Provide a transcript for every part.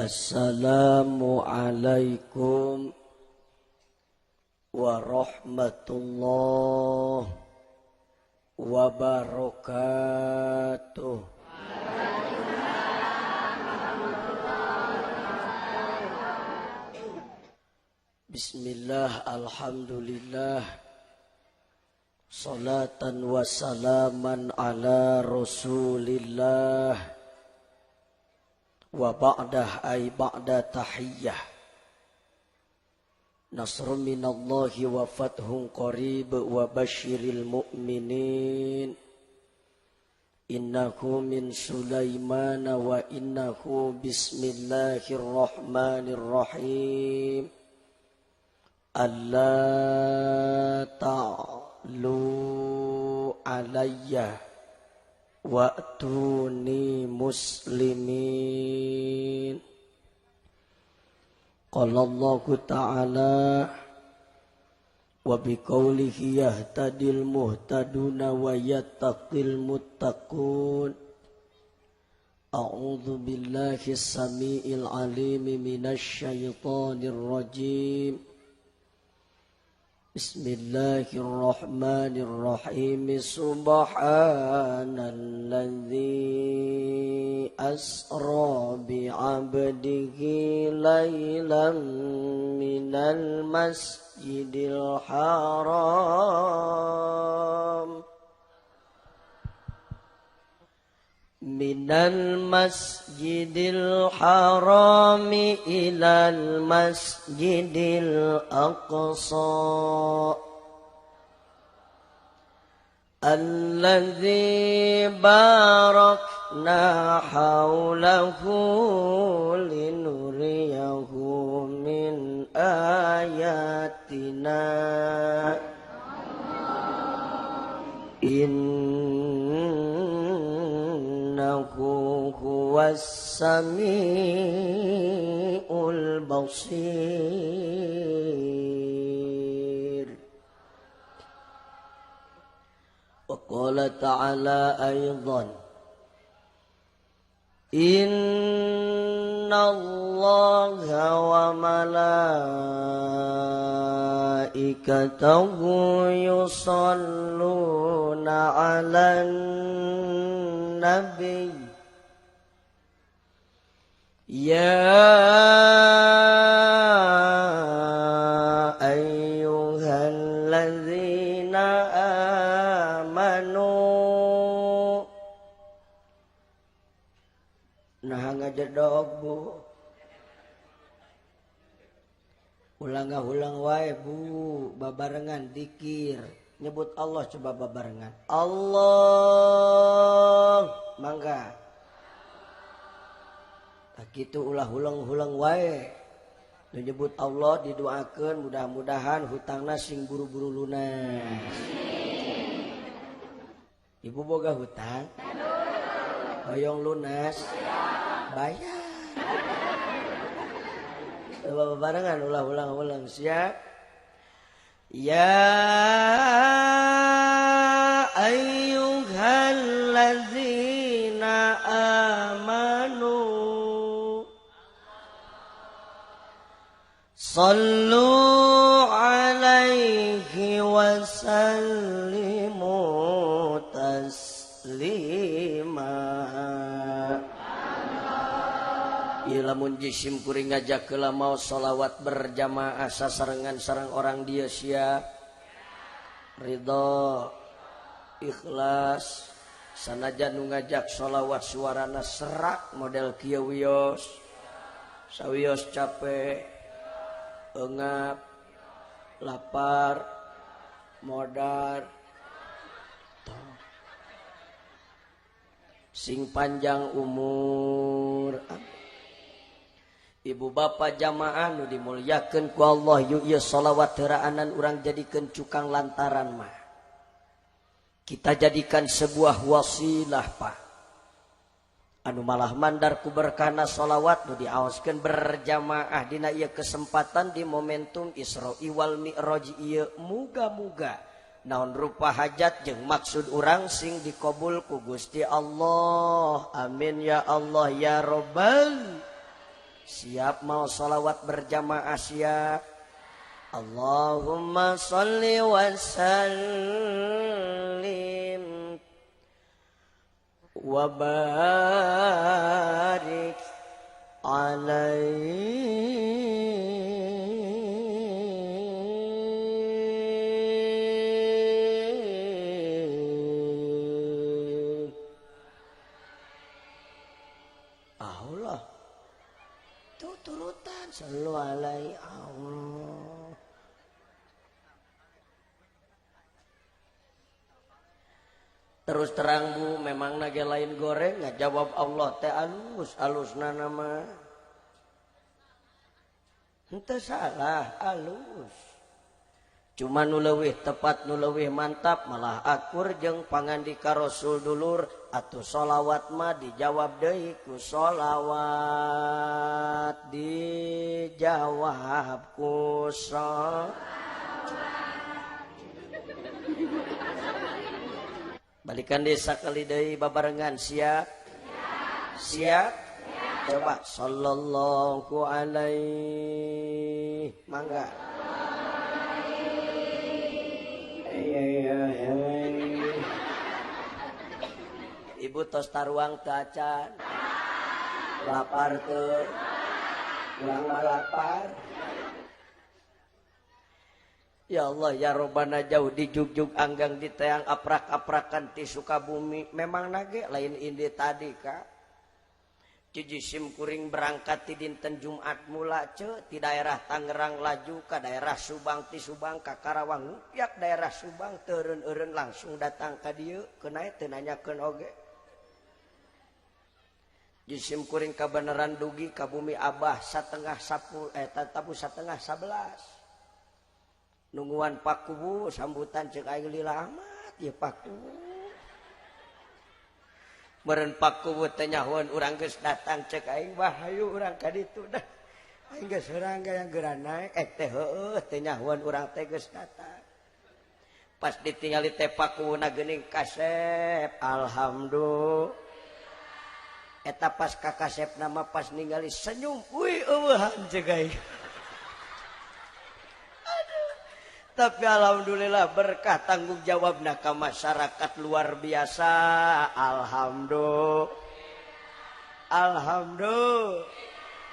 Assalamualaikum warahmatullahi wabarakatuh. Bismillah, alhamdulillah, salatan wa salaman ala rasulillah, wa ba'dah ay ba'da tahiyyah. Nasrun minallahi wa fathun qarib wa basyiril mu'minin. Innahu min Sulaiman wa innahu bismillahirrahmanirrahim. Alla ta'lu alayya wa'tuni muslimin. Qala Allahu ta'ala wa biqaulihi yahtadil muhtaduna wa yattaqil muttaqun. A'udzu billahi as-sami'il 'alim minasy syaithanir rajim. Bismillahirrahmanirrahim. Subhanalladzi asra bi'abdihi laylan minal masjidil haram ilal masjidil aqsa alladzi barakna hawlahu linuriyahu min ayatina. Innahu huwas sami'ul basir. Wa qala ta'ala aydan, innallaha wa malaikatahu yusalluna 'alan nabi. Ya ayyuhalladzina amanu. Nah ngajedog Bu. Ulang wae Bu, babarengan dikir. Nyebut Allah coba babarengan. Allah, mangga. Tak kitu ulang wae. Nu nyebut Allah didoakeun mudah-mudahan hutangna sing buru-buru lunas. Ibu boga hutang? Hoyong lunas? Bayar. Coba barengan ulang siap. Ya ayyuhalladzina amanu sallu alaihi wa sallimu taslima. Lamun jisim kuring ngajak keula mau sholawat berjamaah sasarengan sareng orang dia siap ridho ikhlas. Sanajan nu ngajak sholawat suarana serak model kieu wios sawios capek eungap lapar modar sing panjang umur. Ibu bapak jamaah nu dimulyakeun ku Allah, yuk ieu sholawat heuraanan urang jadikeun cukang lantaran mah. Kita jadikan sebuah wasilah Pak. Anu malah mandar ku berkahna sholawat nu diaoskeun berjamaah dina ieu kesempatan di momentum Isra wal Mi'raj ieu muga-muga naon rupa hajat jeung maksud urang sing dikabul ku Gusti Allah. Amin ya Allah ya Rabbal. Siap mau sholawat berjamaah siap. Allahumma sholli wa sallim wa barik alaihi. Allah tuh turutan sallu alaihi Allah. Terus terang Bu, memang nage lain goreng ngajawab Allah teh alus nama. Henteu salah alus. Cuma nu leuwih tepat nu leuwih mantap malah akur jeung pangandika Rasul dulur atuh sholawat mah dijawab deui ku sholawat dijawab ku balikan desa kali deui babarengan siap? Siap? Coba sallallahu alaihi mangga. Ibu tos taruang teu acan. Lapar teu. Urang mah lapar. Ya Allah ya Robbana jauh di jugjug anggang di teang aprak-aprakan ti Sukabumi. Memang nage lain indi tadi Kak. Cuci sim kuring berangkat ti dinten Jumat mula ti daerah Tangerang laju ke daerah Subang ti Subang ka Karawang ngupiak daerah Subang teureun-eureun langsung datang ka dieu kenae teu nanyakeun oge. Jisim kuring kabeneran dugi ka bumi Abah tabu 10:30 nungguan Pakubu sambutan cek aing lila amat ya Pakubu. Meureun Pakubu teh nyahoan urang geus datang cek aing wah hayu urang ka ditu dah. Aing geus heurang yang geura naek teh heueuh teh nyahoan urang teh geus datang. Pas ditingali teh Pakubuna geuning kasep alhamdulillah. Eta pas ka kasep nama pas ningali senyum wih eueuhan cek aing. Tapi alhamdulillah berkah tanggung jawabna ka masyarakat luar biasa. Alhamdulillah.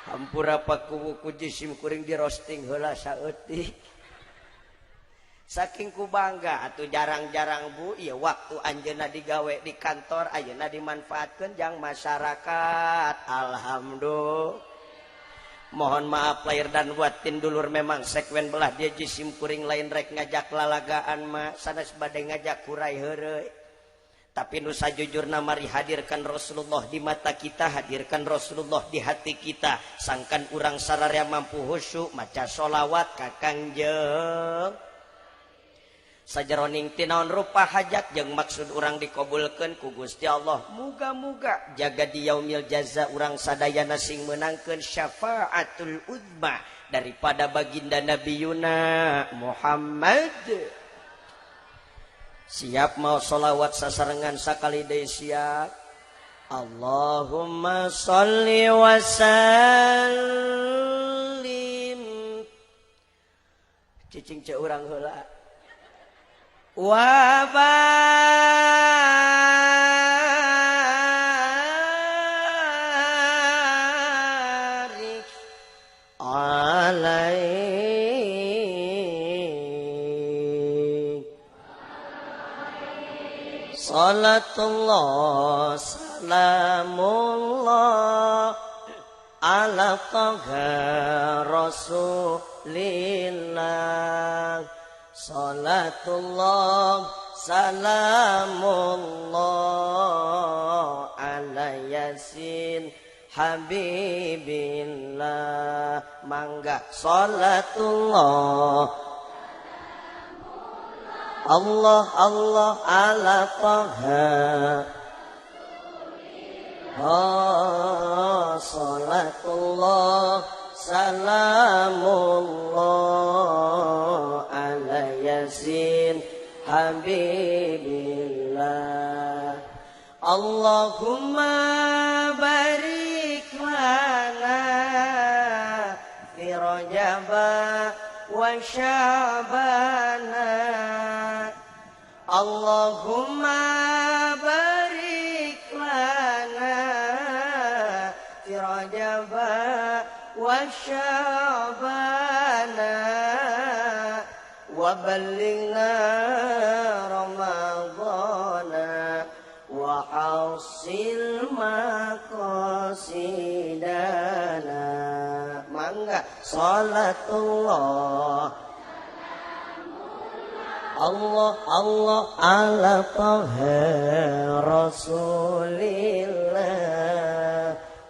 Hampura Pakubu ku jisim kuring di roasting heula saeutik. Saking ku bangga atuh jarang-jarang Bu ieu waktu anjeunna digawe di kantor ayeuna dimanfaatkeun jang masyarakat. Alhamdulillah. Mohon maaf lahir dan batin dulur memang sekuen belah dia jisim kuring lain rek ngajak lalagaan mah sanes bade ngajak kurai heureuy. Tapi nu sajujurna mari hadirkan Rasulullah di mata kita, hadirkan Rasulullah di hati kita. Sangkan urang sararea mampu khusyuk maca sholawat ka Kangjeng. Sajeroning tinaon rupa hajat jeung maksud urang dikabulkeun ku Gusti Allah. Muga-muga jaga di yaumil jaza urang sadayana sing meunangkeun syafaatul uzma daripada baginda Nabiyuna Muhammad. Siap mau sholawat sasarengan sakali deui siap. Allahumma sholli wa sallim. Cicing ceu urang heula. Wa barik alaihi. Salatullah salamullah ala taha rasulillah. Salatullah salamullah ala yasin habibillah. Mangga salatullah Allah Allah ala taha salatullah salamullah ala yasin habibillah. Allahumma barik lana sya'bana Allahumma barik lana fi Rajab wa sya'bana wa ballighna ramadhana wa hasil maqasidana. Mangga salatullah Allah Allah ala taha rasulillah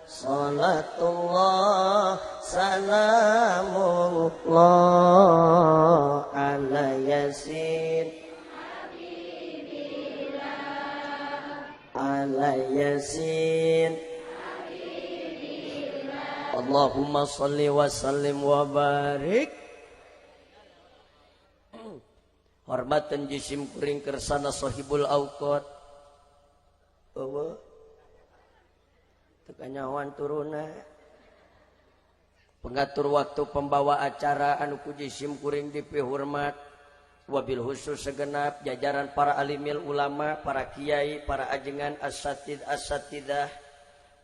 salatullah salamullah ala yasin ala yasin Allahumma salli wa sallim wa barik. Hormatan jisim kuring kersana sahibul awqat bahwa tekanyawan turuna pengatur waktu pembawa acara anu ku jisim kuring dipihormat wabil khusus segenap jajaran para alimil ulama, para kiai, para ajengan asatidah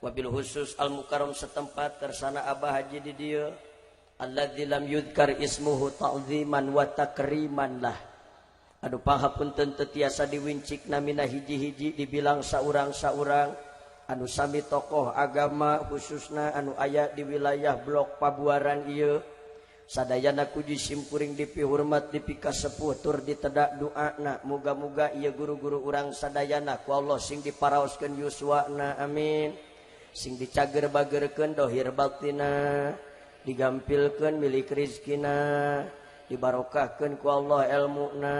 wabil khusus al mukarram setempat kersana Abah Haji di dieu alladzi lam yudkar ismuhu ta'ziman wa takriman lah. Aduh pangapunten teu tiasa diwincik namina hiji-hiji dibilang saurang-saurang anu sami tokoh agama khususna anu aya di wilayah blok Pabuaran ieu sadayana ku jisim kuring dipihormat dipikas sepuh tur ditedak doana muga-muga ieu guru-guru urang sadayana ku Allah sing diparaoskeun yuswana amin sing dicager-bagerkeun dohir batina digampilkeun milik rizkina dibarokahkeun ku Allah ilmuna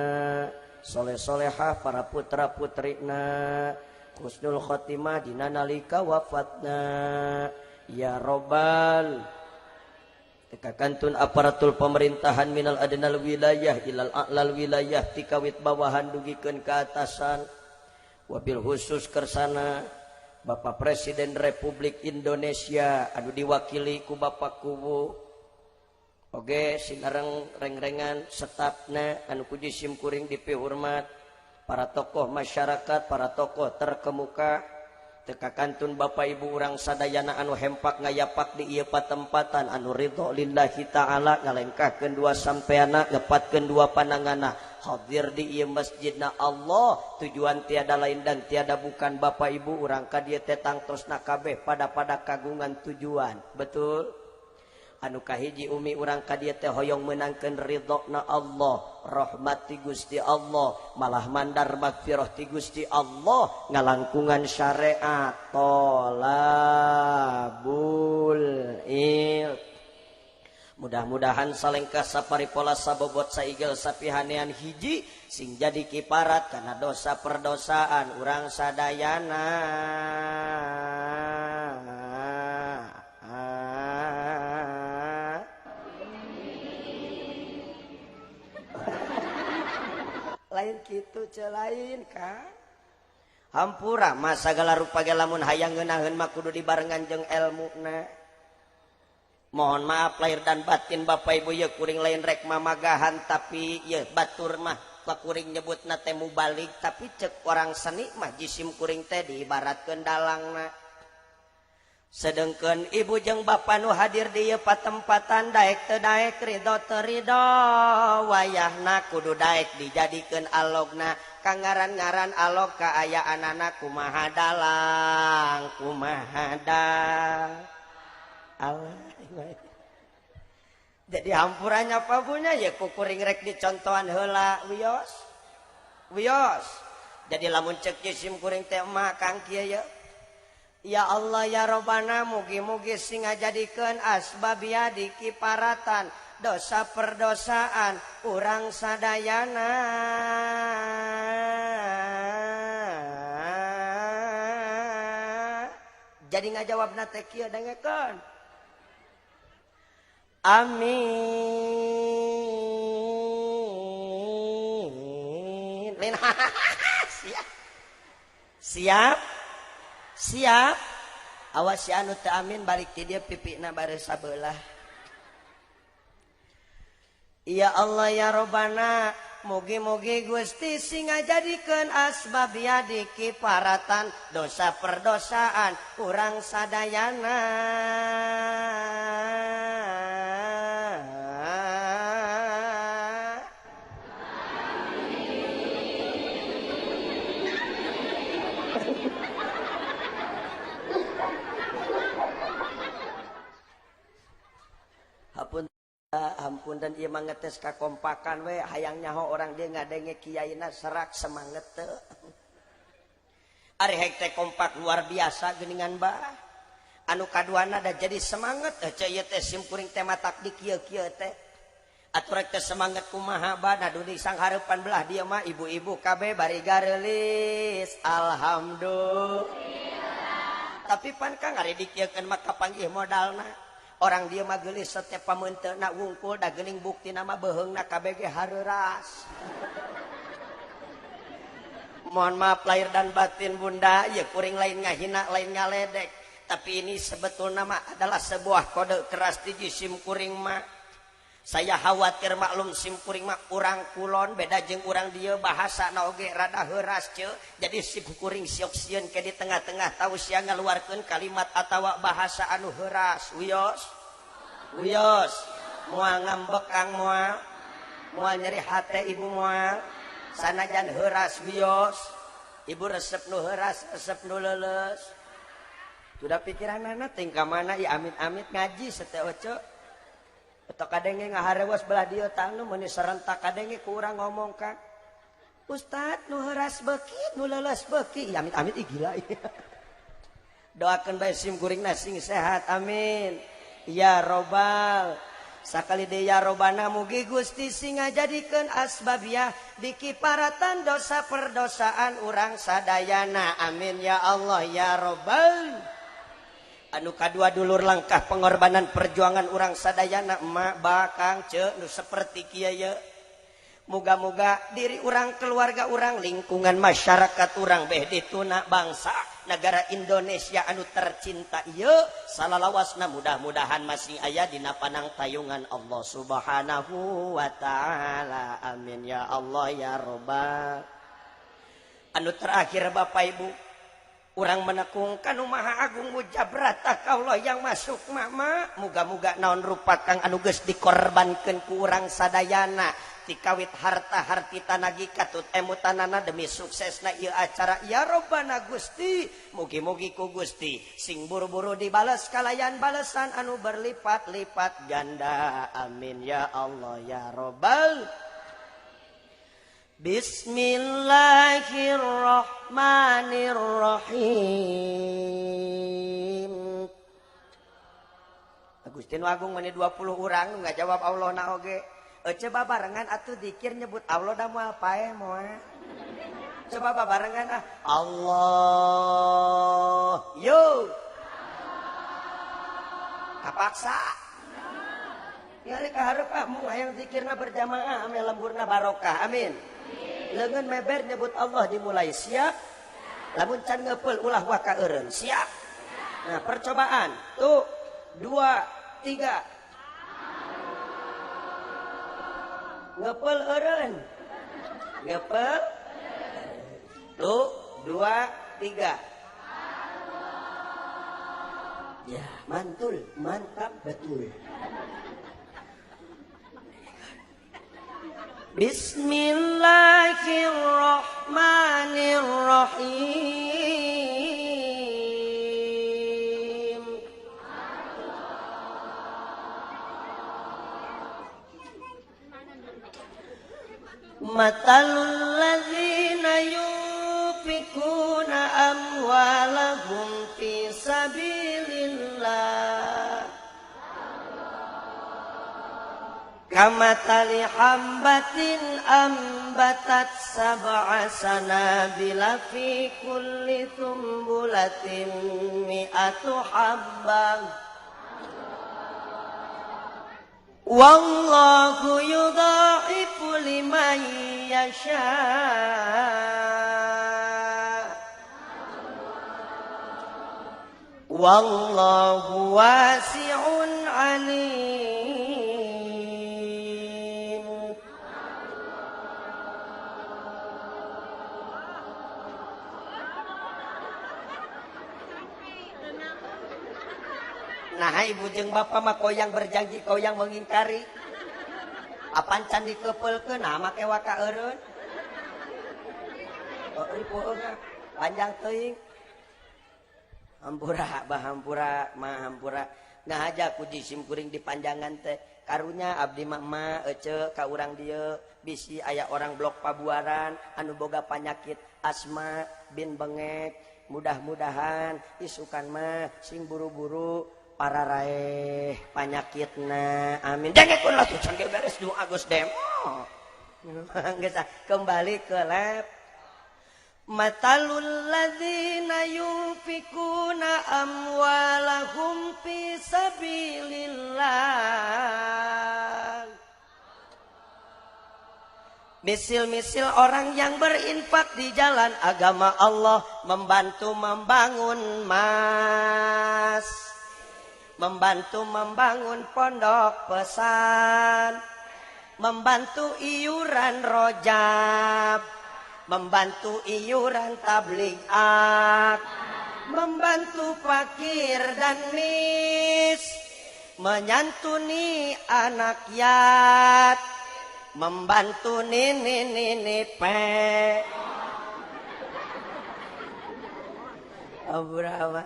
soleh-solehah para putra-putrina husnul khotimah dina nalika wafatna ya robbal tekakantun aparatul pemerintahan minal adnal wilayah ilal a'lal wilayah tikawit bawahan dugikeun ka atasan wabil khusus kersana Bapak Presiden Republik Indonesia anu diwakili ku Bapak Kuwu oge sinareng reng-rengan stafna anu ku jisim kuring dipihormat para tokoh masyarakat, para tokoh terkemuka tekakantun Bapak Ibu urang sadayana anu hempak ngayapak di ieu patempatan anu ridho lillahi taala ngalengkahkeun dua sampeana ngepatkeun dua pandanganna hadir di ieu masjidna Allah tujuan tiada lain dan tiada bukan Bapak Ibu urang ka dieu teh tangtosna kabeh pada kagungan tujuan betul anu kahiji umi urang ka dieu teh hoyong meunangkeun ridhona Allah rahmat ti Gusti Allah malah mandar magfirah ti Gusti Allah ngalangkungan syariat tolabul il mudah-mudahan salengkah saparipola sabobot saigel sapihanean hiji sing jadi kiparat kana dosa perdosaan urang sadayana lain kitu celain ka hampura masa segala rupa lamun hayang ngeunaheun mah kudu dibarengan jeung elmuna mohon maaf lahir dan batin Bapak Ibu ya kuring lain rek mamagahan tapi ya batur mah kuring nyebutna teh mubalik tapi cek orang seni mah jisim kuring teh diibaratkeun dalangna sedengkeun ibu jeung bapa nu hadir di ieu patempatan daek teu daek ridho teu ridho wayahna kudu daek dijadikeun alogna kangaran-ngaran alog kaayaanana kumaha dalang kumaha jadi hampurannya apa punya ya kukuring rek dicontohan heula wios jadi lamun cek jisim kuring teh mah kang kieu ya ya Allah ya Robbana mugi-mugi sing ngajadikeun asbabia dikiparatan dosa perdosaan urang sadayana jadi ngajawabna teh kieu dengekeun amin siap siap awas si anu teu amin balik ti dieu pipina bare sabelah Ya Allah ya Robbana, mugi-mugi Gusti sing ngajadikeun asbab yadi kiparatan dosa perdosaan urang sadayana. Ampun dan ieu mah ngetes kakompakan we hayang nyaho orang dia ngadenge kiyaina serak semangat teu. Ari hek teh kompak luar biasa geuningan bah. Anu kaduana da jadi semangat ceu ieu teh sim kuring teh matak di kieu-kieu teh. Atuh rek teh semangat kumaha bah duning sang hareupan belah dia mah ibu-ibu kabeh bari gareulis. Alhamdulillah. Tapi pan Kang ari dikieukeun mah kapanggih modalna. Orang dia mah geulis setiap pameunteuna wungkul da geuning bukti nama beheungna kabeh ge hareuras. Mohon maaf lahir dan batin Bunda, ya kuring lain ngahina lain ngaledek, tapi ini sebetulnya mah adalah sebuah kode keras di jisim kuring mah. Saya khawatir maklum sim kuring mah urang kulon beda jeung urang dieu bahasana oge rada heuras ceu. Jadi sim kuring siok sieun ke di tengah-tengah tahu sia ngaluarkeun kalimat atawa bahasa anu heuras. Wios moal ngambek Kang moal nyeri hate ibu moal sanajan heuras wios ibu resep nu heuras resep nu leuleus. Sudah pikiranna teh ka mana ya amit-amit ngaji seteu oce. Eta kadenge ngaharewas belah dieu tanu meuni serentak kadenge ku urang ngomong Kang. Ustad nu heuras beuki nu leuleus beuki amit-amit ih gila. Doakeun bae sim kuringna sing sehat amin. Ya Robbal sakali deui ya Robbana mugi Gusti sing ngajadikeun asbabiyah di kiparatan dosa perdosaan urang sadayana amin ya Allah ya Robbal. Anu kadua dulur langkah pengorbanan perjuangan urang sadayana emak bakang ceu nu saperti kieu ye. Muga-muga diri urang keluarga urang lingkungan masyarakat urang beh dituna bangsa negara Indonesia anu tercinta ieu salalawasna mudah-mudahan masih aya dina panang tayungan Allah Subhanahu wa taala amin ya Allah ya Robbal. Anu terakhir Bapak Ibu urang menekung kanu maha agung mujabratah kaulah yang masuk mama muga-muga naon rupa Kang anu geus dikorbankeun ku urang sadayana tikawit harta hartita nagi katut emutanana demi suksesna ieu acara ya Robbana Gusti mugi-mugi ku Gusti sing buru-buru dibales kalayan balesan anu berlipat-lipat ganda amin ya Allah ya Robbal. Bismillahirrahmanirrahim. Agustin Agung meni 20 urang nggak jawab Allah na oge. Coba barengan atuh dikir nyebut Allah da moal paeh moal. Coba barengan Allah. Yo. Kapaksa. Nyari kaharep mu hayang zikirna berjamaah ame lemburna barokah. Amin. Leungeun meber nyebut Allah dimulai siap. Lamun can ngeupel ulah waka eureun siap. Nah, percobaan. Tuh 2 3 ngepel eureun. Ngepel. Tuh 2 3 ya, mantul, mantap betul. Bismillahirrahmanirrahim. Matalul ladzina yunfikuna amwalahum fi sabilillah kamatali hambatin ambatat sab'a sanabila fi kulli thumbulatin mi'atu habbah wallahu yudha'ifu liman yasha wallahu wasi'un alim. Nah ibu jeung bapak mah koyang berjanji koyang mengingkari. Apan can dikepeulkeun nah make waka eureun. Panjang teuing. Hampura hampura ngahaja ku jisim kuring dipanjangan teh. Karunya abdi mah ece ka urang dieu bisi aya orang blok Pabuaran anu boga panyakit asma bin bengek. Mudah-mudahan isukan mah sing buru-buru para raeh panyakitna. Amin. Dengekun lah tuh can beres du Agus demo. Geus kembali ke lab. Matalul ladzina yunfikuna amwalahum fi sabilillah. Misil-misil orang yang berinfak di jalan agama Allah, membantu membangun mas, membantu membangun pondok pesan, membantu iuran rojab, membantu iuran tabligh, membantu fakir dan mis, menyantuni anak yatim, membantu nini pe. Abraham.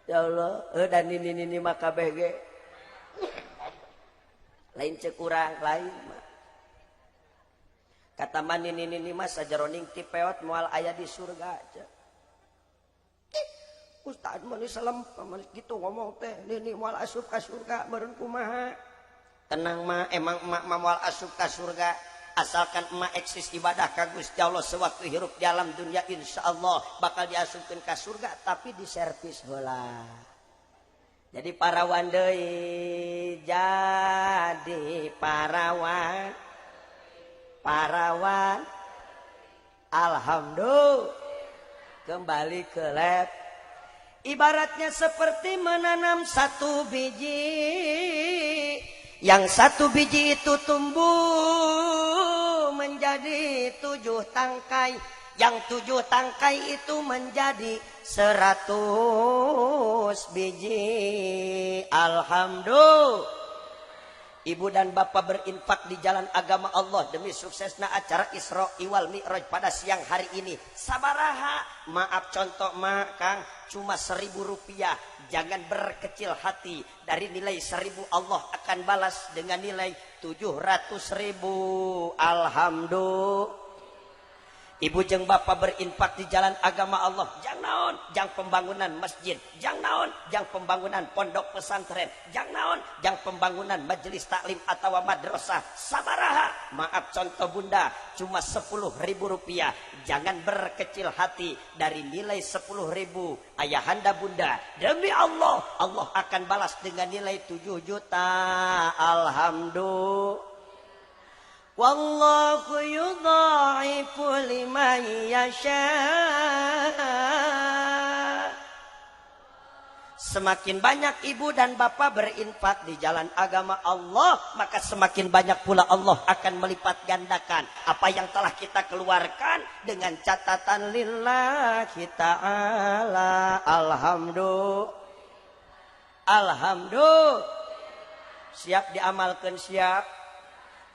Ya Allah, dan nini maka bege. Lain cek urang lain mah. Kata man nini mah sajaroning ti peot moal aya di surga aja. Ustaz mah salam gitu ngomong teh, nini moal asup ka surga meureun kumaha? Tenang mah emang emak moal asup ka surga asalkan emak eksis ibadah ka Gusti Allah sewaktu hirup di alam dunia insyaallah bakal diasupkeun ka surga tapi diservis heula. Jadi parawan deui jadi parawan alhamdulillah kembali ke lab. Ibaratnya seperti menanam satu biji, yang satu biji itu tumbuh menjadi 7 tangkai, yang 7 tangkai itu menjadi 100 biji. Alhamdulillah. Ibu dan bapak berinfak di jalan agama Allah demi suksesna acara Isra wal Mi'raj pada siang hari ini. Sabaraha? Maaf contoh mak Kang, cuma 1.000 rupiah. Jangan berkecil hati. Dari nilai 1.000 Allah akan balas dengan nilai 700.000. Alhamdulillah. Ibu jeung bapak berinfak di jalan agama Allah. Jang naon, jang pembangunan masjid. Jang naon, jang pembangunan pondok pesantren. Jang naon, jang pembangunan majelis taklim atau madrasah. Sabaraha? Maaf contoh bunda, cuma 10.000 rupiah. Jangan berkecil hati. Dari nilai 10.000 ayahanda bunda, demi Allah, Allah akan balas dengan nilai 7 juta. Alhamdulillah. Wallahu yudha'ifu liman yasha. Semakin banyak ibu dan bapak berinfak di jalan agama Allah, maka semakin banyak pula Allah akan melipat gandakan apa yang telah kita keluarkan dengan catatan lillahi ta'ala. Alhamdulillah. Alhamdulillah. Siap diamalkan siap.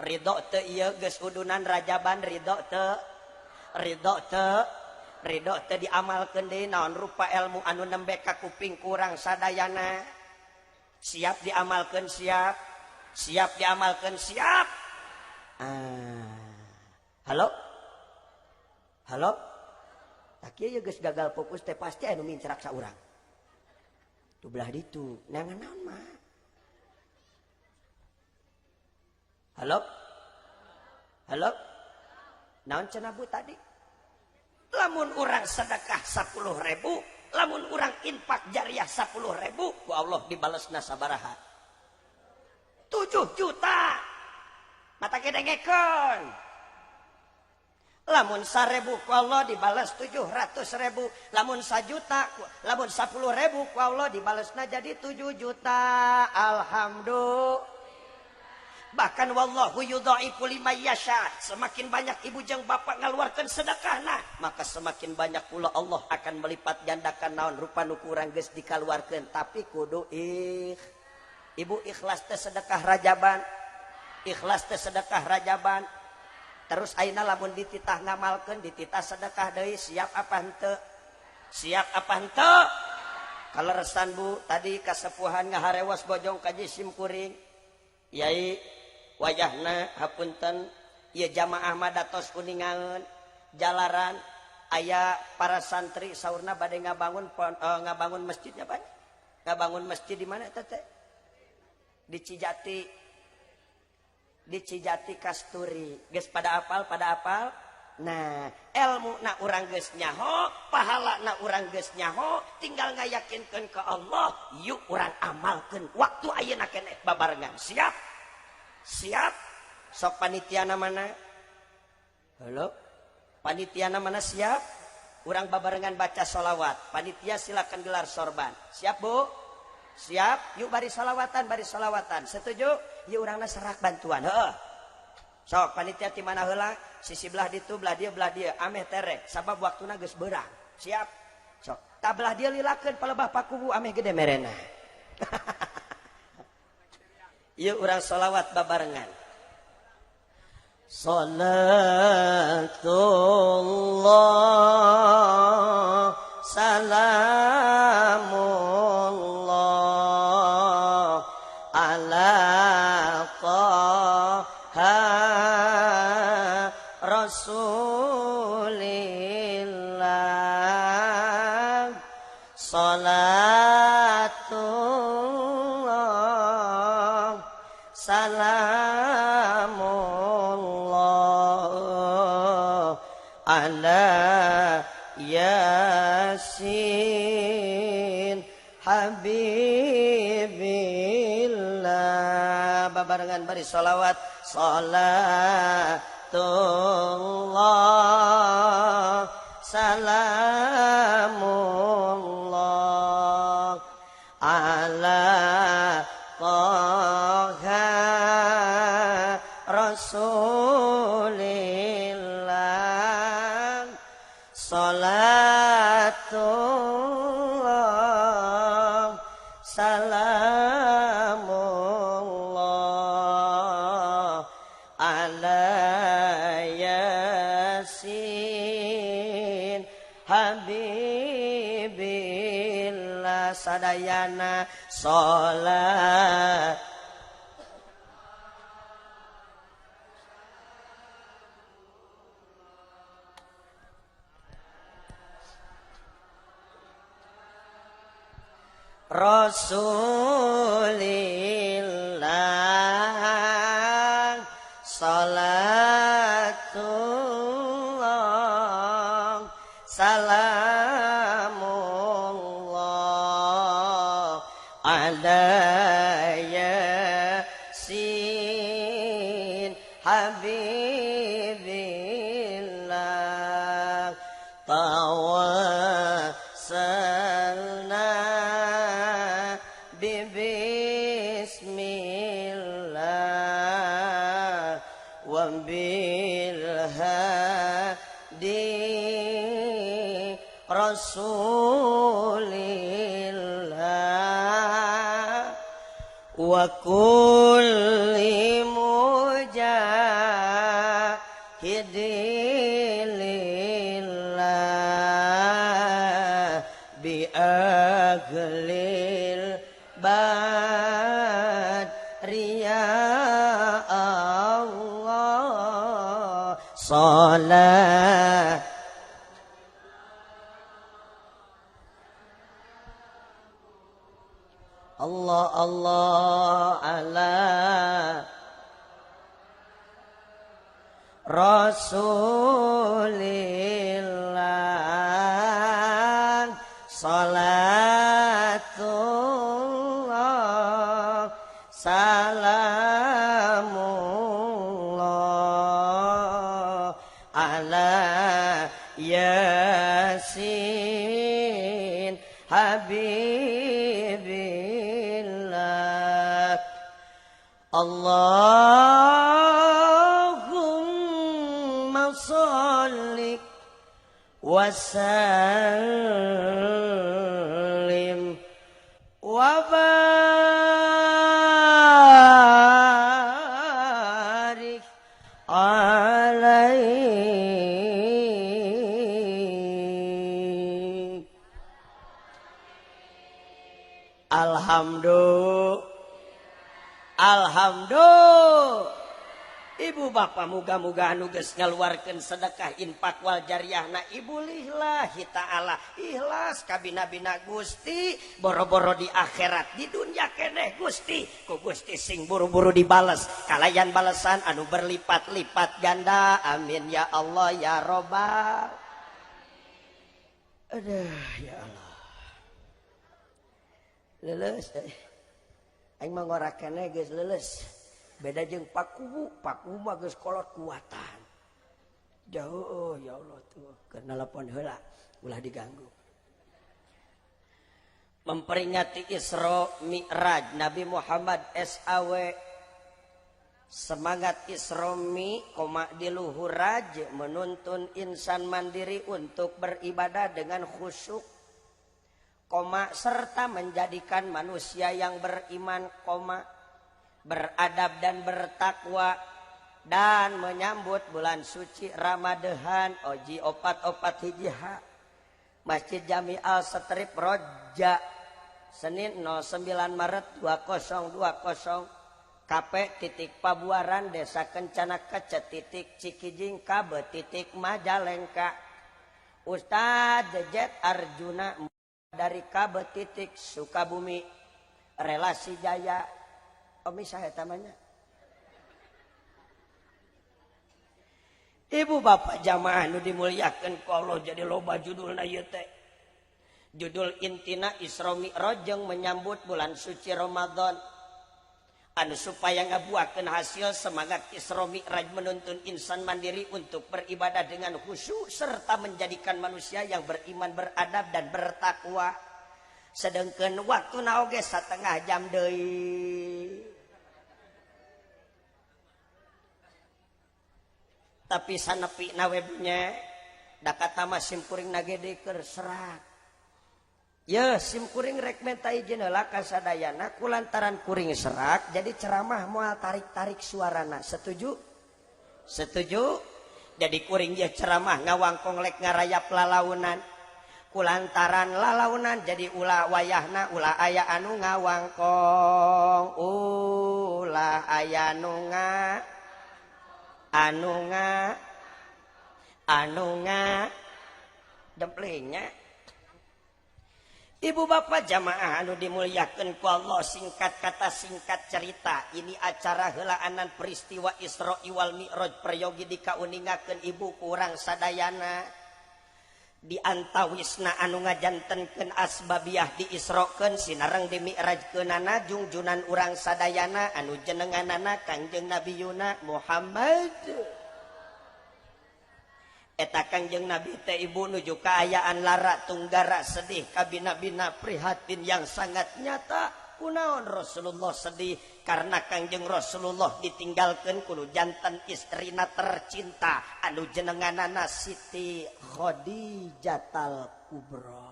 Ridho teu ieu geus udunan rajaban ridho teu diamalkeun deui naon rupa ilmu anu nembe ka kuping kurang sadayana. Siap diamalkeun siap diamalkeun siap. Halo tak ieu geus gagal fokus teh pasti anu mincrak saurang tu belah ditu nangan naon mah. Halo? Naon cenah Bu tadi? Lamun urang sedekah 10.000, lamun urang infak jariah 10.000, ku Allah dibalesna sabaraha? 7 juta. Mata kedengekeun. Lamun 1.000 ku Allah dibales 700.000, lamun 1 juta, lamun 10.000 ku Allah dibalesna jadi 7 juta. Alhamdulillah. Bahkan wallahu yudhaifu liman yasha. Semakin banyak ibu jeung bapak ngaluarkeun sedekahna, maka semakin banyak pula Allah akan melipat gandakan naon rupa nu kurang geus dikaluarkeun. Tapi kudu ibu ikhlas teh sedekah rajaban. Ikhlas teh sedekah rajaban. Terus ayeuna lamun dititah ngamalkeun, dititah sedekah deui, siap apa henteu? Siap apa henteu? Kaleresan Bu, tadi kasepuhan ngaharewas bojong kaji simkuring. Yai wajahna hapunten ieu jamaah madatos kuningaeun jalaran aya para santri saurna bade ngabangun masjidnya Pak. Ngabangun masjid di mana teh? Di Cijati Kasturi. Geus pada apal? Nah, ilmu na urang geus nyaho, pahala na urang geus nyaho, tinggal ngayakinkeun ke Allah, yuk urang amalkeun waktu ayeuna keneh babarengan. Siap? Siap? Sok panitiana mana? Halo? Panitiana mana siap? Urang babarengan baca sholawat. Panitia silakan gelar sorban. Siap Bu? Siap? Yuk bari sholawatan. Setuju? Yuk urangna serak bantuan. Heeh. Sok panitia ti mana heula? Sisi belah ditu, belah dia, ameh tere. Sabab waktuna geus beurang. Siap? Sok. Tak belah dia lilakeun palebah pakubu ameh gede merena. Yuk urang sholawat babarengan. Salatullah salamullah ala taha rasulillah. Salatullah salamullah ala yasin habibillah. Babarengan bari sholawat. Salatullah salamullah ala taha rasulillah. Salatullah salamullah ala yasin habibillah. Sadayana sholat Rasulillah. Salatullah salamullah ala yasin habibillah. Tawassalna bismillah wa bilhadi rasulillah wa kulli mujahidin lillah bi ahlil badri ya Allah. Salat Allah Allah ala Rasulillah. Salatullah salamullah ala yasin habibillah. Allahumma sholli wa sallim wa barik alaihi. Alhamdulillah. Ibu bapak muga-muga anu geus ngaluarkeun sedekah infak wal jariyahna ibu lillahi ta'ala ikhlas ka bina-bina Gusti boro-boro di akhirat di dunya keneh Gusti ku Gusti sing buru-buru dibales kalayan balesan anu berlipat-lipat ganda amin ya Allah ya robbal. Aduh ya Allah leles aing mah ngorakene geus leles. Beda jeung paku mah geus kolot kuatan. Jauh ya Allah tuh keur nelpon heula ulah diganggu. Memperingati Isra Mi'raj Nabi Muhammad SAW. Semangat Isra Mi koma di luhur raj menuntun insan mandiri untuk beribadah dengan khusyuk. Koma serta menjadikan manusia yang beriman koma beradab dan bertakwa dan menyambut bulan suci Ramadan oji opat hijiha Masjid Jami Al Setrip Roja Senin 09 Maret 2020 KP titik Pabuaran Desa Kencana Kecet titik Cikijing Kabe titik Majalengka Ustaz Jejet Arjuna dari Kabe titik Sukabumi Relasi Jaya Omi saya tamanya Ibu bapak jamaah nu dimuliakeun ku Allah jadi loba judulna ieu teh judul intina Isra Mi'raj jeung menyambut bulan suci Ramadan anu supaya ngabuahkeun hasil semangat Isra Mi'raj menuntun insan mandiri untuk beribadah dengan khusyuk serta menjadikan manusia yang beriman beradab dan bertakwa sedengkeun waktuna oge satengah jam deui tapi sanepi nawebnya dakata mah simkuring nagede keur serak ya simkuring rek menta izin heula ka sadayana kulantaran kuring serak jadi ceramah moal tarik-tarik suarana setuju jadi kuring ye ceramah ngawangkong lek ngarayap lalaunan kulantaran lalaunan jadi ulah wayahna ulah aya anu ngawangkong ulah aya anu nga demplengnya ibu bapak jamaah anu dimuliakeun ku Allah singkat kata singkat cerita ini acara heulaanan peristiwa Isra wal Mi'raj prayogi dikauningakeun ibu kurang sadayana di antawisna anu ngajantenkeun asbabiah diisrokeun sinareng dimi'rajkeunana jungjunan urang sadayana anu jenenganana Kangjeng Nabi Yuna Muhammad eta Kangjeng Nabi teh ibu nuju kaayaan lara tunggara sedih kabina-bina prihatin yang sangat nyata kunaon Rasulullah sedih karena Kangjeng Rasulullah ditinggalkeun ku janten istrina tercinta anu jenenganana Siti Khadijatul Kubra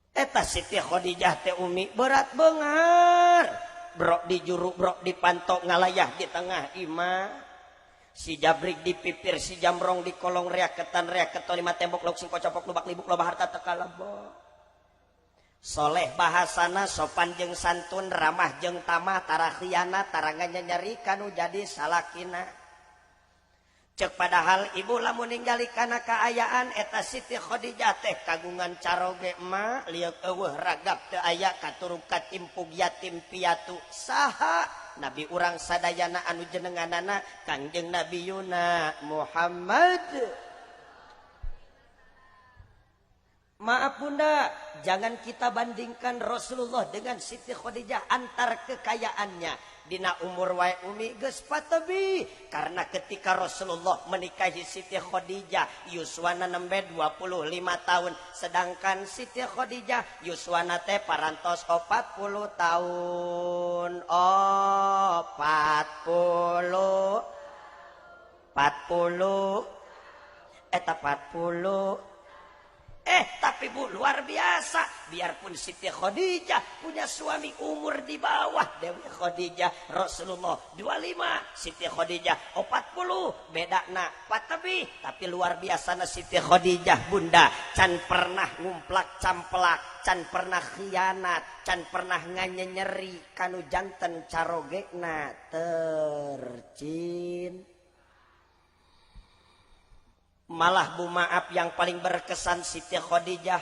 eta Siti Khadijah teh umi berat beungar brok di juru brok dipantok ngalayah di tengah imah si jabrik dipipir si jamrong di kolong reaketan reaketon lima tembok lok sing kocopok lubak libuk loba harta tekalebo soleh bahasana sopan jeung santun ramah jeung tamah tara khianat tara nganyari kanu jadi salakina cek padahal ibu lamun ningali kana kaayaan eta Siti Khadijah teh kagungan caroge ma lieu eueuh ragap teu aya katuruk katimpug yatim piatu saha nabi urang sadayana anu jenenganana Kangjeng Nabi Yuna Muhammad. Maaf bunda, jangan kita bandingkan Rasulullah dengan Siti Khadijah antar kekayaannya. dina umur wae umi geus patebi karena ketika Rasulullah menikahi Siti Khadijah yuswana nembe 25 tahun sedangkan Siti Khadijah yuswana teh parantos 40 tahun 40 eta 40 tapi Bu luar biasa biarpun Siti Khadijah punya suami umur di bawah Dewi Khadijah Rasulullah 25 Siti Khadijah 40 bedana patebi tapi luar biasa na Siti Khadijah bunda can pernah ngumplak camplak can pernah khianat can pernah nganyenyeri kanu janten carogena tercin malah Bu maaf yang paling berkesan Siti Khadijah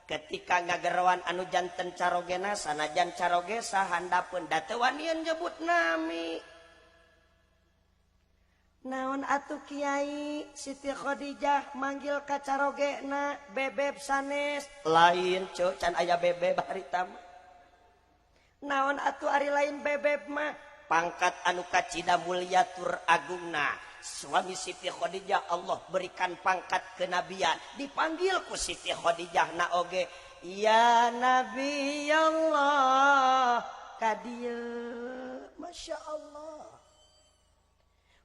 ketika ngagerawan anu janten carogena sanajan caroge sahandapeun da teu wanian nyebut nami naon atuh Kiai Siti Khadijah manggil ka carogena bebeb sanes lain ceu can aya bebeb harita mah naon atuh ari lain bebeb mah pangkat anu kacida mulia tur agungna suami Siti Khadijah Allah berikan pangkat kenabian dipanggil ku Siti Khadijah na oge ya Nabi Allah kadieu Masya Allah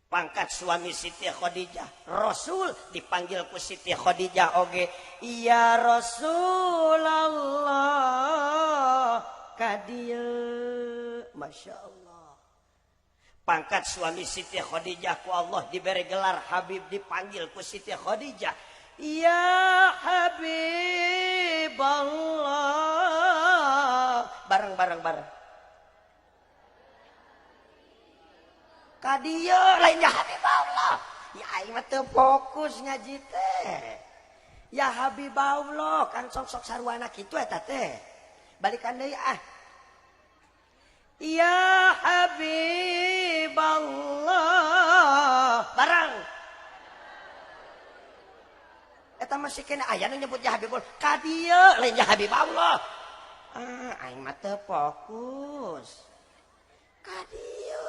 pangkat suami Siti Khadijah Rasul dipanggil ku Siti Khadijah oge ya Rasulullah kadieu Masya Allah pangkat suami Siti Khadijah ku Allah diberi gelar Habib dipanggil ku Siti Khadijah ya Habib Allah bareng kadieu lainnya Habib Allah ya aing mah teu fokus ngaji teh ya Habib Allah kan sok-sok sarwana kitu eta teh balikan deui ya Habib Allah barang eta masih kena aya nu nyebut ya Habibullah kadieu lain ya Habib Allah aing mah teu fokus kadieu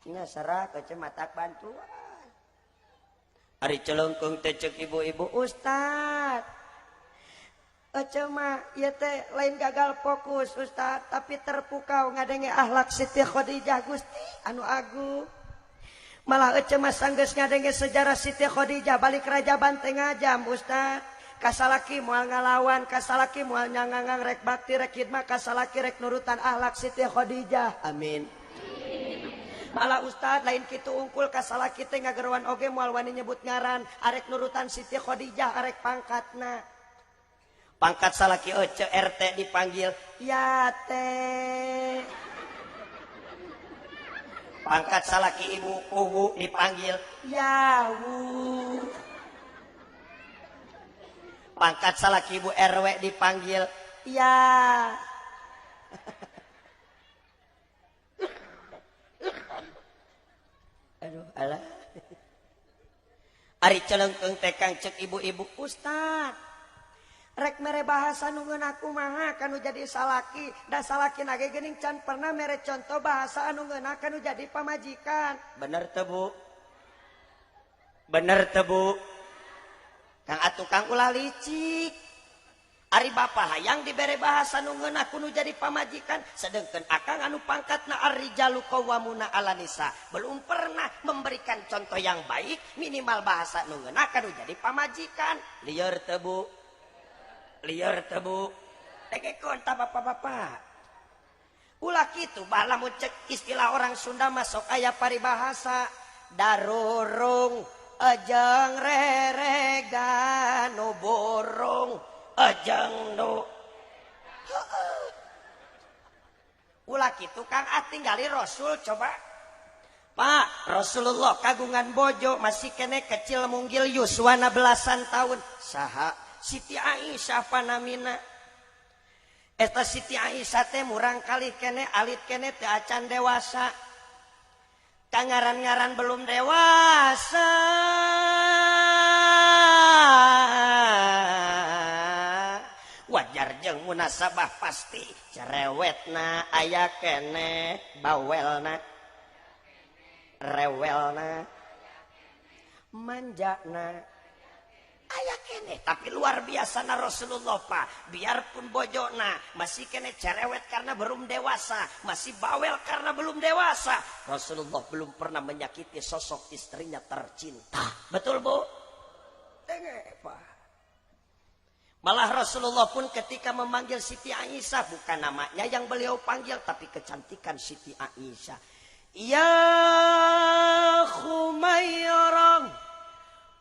nya sarah kecematak bantuan ari celengkeung teh ceuk ibu-ibu Ustad cuma ya teh lain gagal fokus Ustaz tapi terpukau ngadenge akhlak Siti Khadijah Gusti anu agung malah cuma sanggeus ngadenge sejarah Siti Khadijah balik raja banteng ngajam Ustaz kasalaki moal ngalawan kasalaki moal nyangangang rek bakti rek khidmah kasalaki rek nurutan akhlak Siti Khadijah amin malah Ustaz lain kitu ungkul kasalaki teh ngageruan oge moal wani nyebut ngaran arek nurutan Siti Khadijah arek pangkatna pangkat salaki Ece RT dipanggil ya teh pangkat salaki ibu Uwu dipanggil ya wu pangkat salaki ibu RW dipanggil ya aduh alah ari celengkeung teh kang cek ibu-ibu Ustaz rek mere bahasa nu ngeuna kumaha kanu jadi salaki da salaki nage geuning can pernah mere contoh bahasa anu ngeuna kanu jadi pamajikan bener teu Bu Kang atuh Kang ulah licik ari bapa hayang dibere bahasa nu ngeuna kudu jadi pamajikan sedengkeun akang anu pangkatna ar-rijalu qawwamuna 'ala nisa belum pernah memberikan contoh yang baik minimal bahasa nu ngeuna kanu jadi pamajikan lieur teu Bu tekekon ta bapak-bapak ulah kitu bah lamun cek istilah orang Sunda masuk aya paribahasa darurung ejeng reregan nu borong ejeng nu ulah kitu Kang tinggali Rasul coba Pak Rasulullah kagungan bojo masih kene kecil munggil yuswana belasan tahun saha Siti Aisyah panamina eta Siti Aisyah teh murang kali kene alit kene teh acan dewasa kangaran-ngaran belum dewasa wajah jeung munasabah pasti cerewetna aya kene bawelna rewelna manjana aya kene. Tapi luar biasa na Rasulullah Pak, biarpun bojona masih kene cerewet karena belum dewasa, masih bawel karena belum dewasa, Rasulullah belum pernah menyakiti sosok istrinya tercinta. Betul Bu? Tengok Pak. Malah Rasulullah pun ketika memanggil Siti Aisyah, bukan namanya yang beliau panggil, tapi kecantikan Siti Aisyah. Ya Khumairah,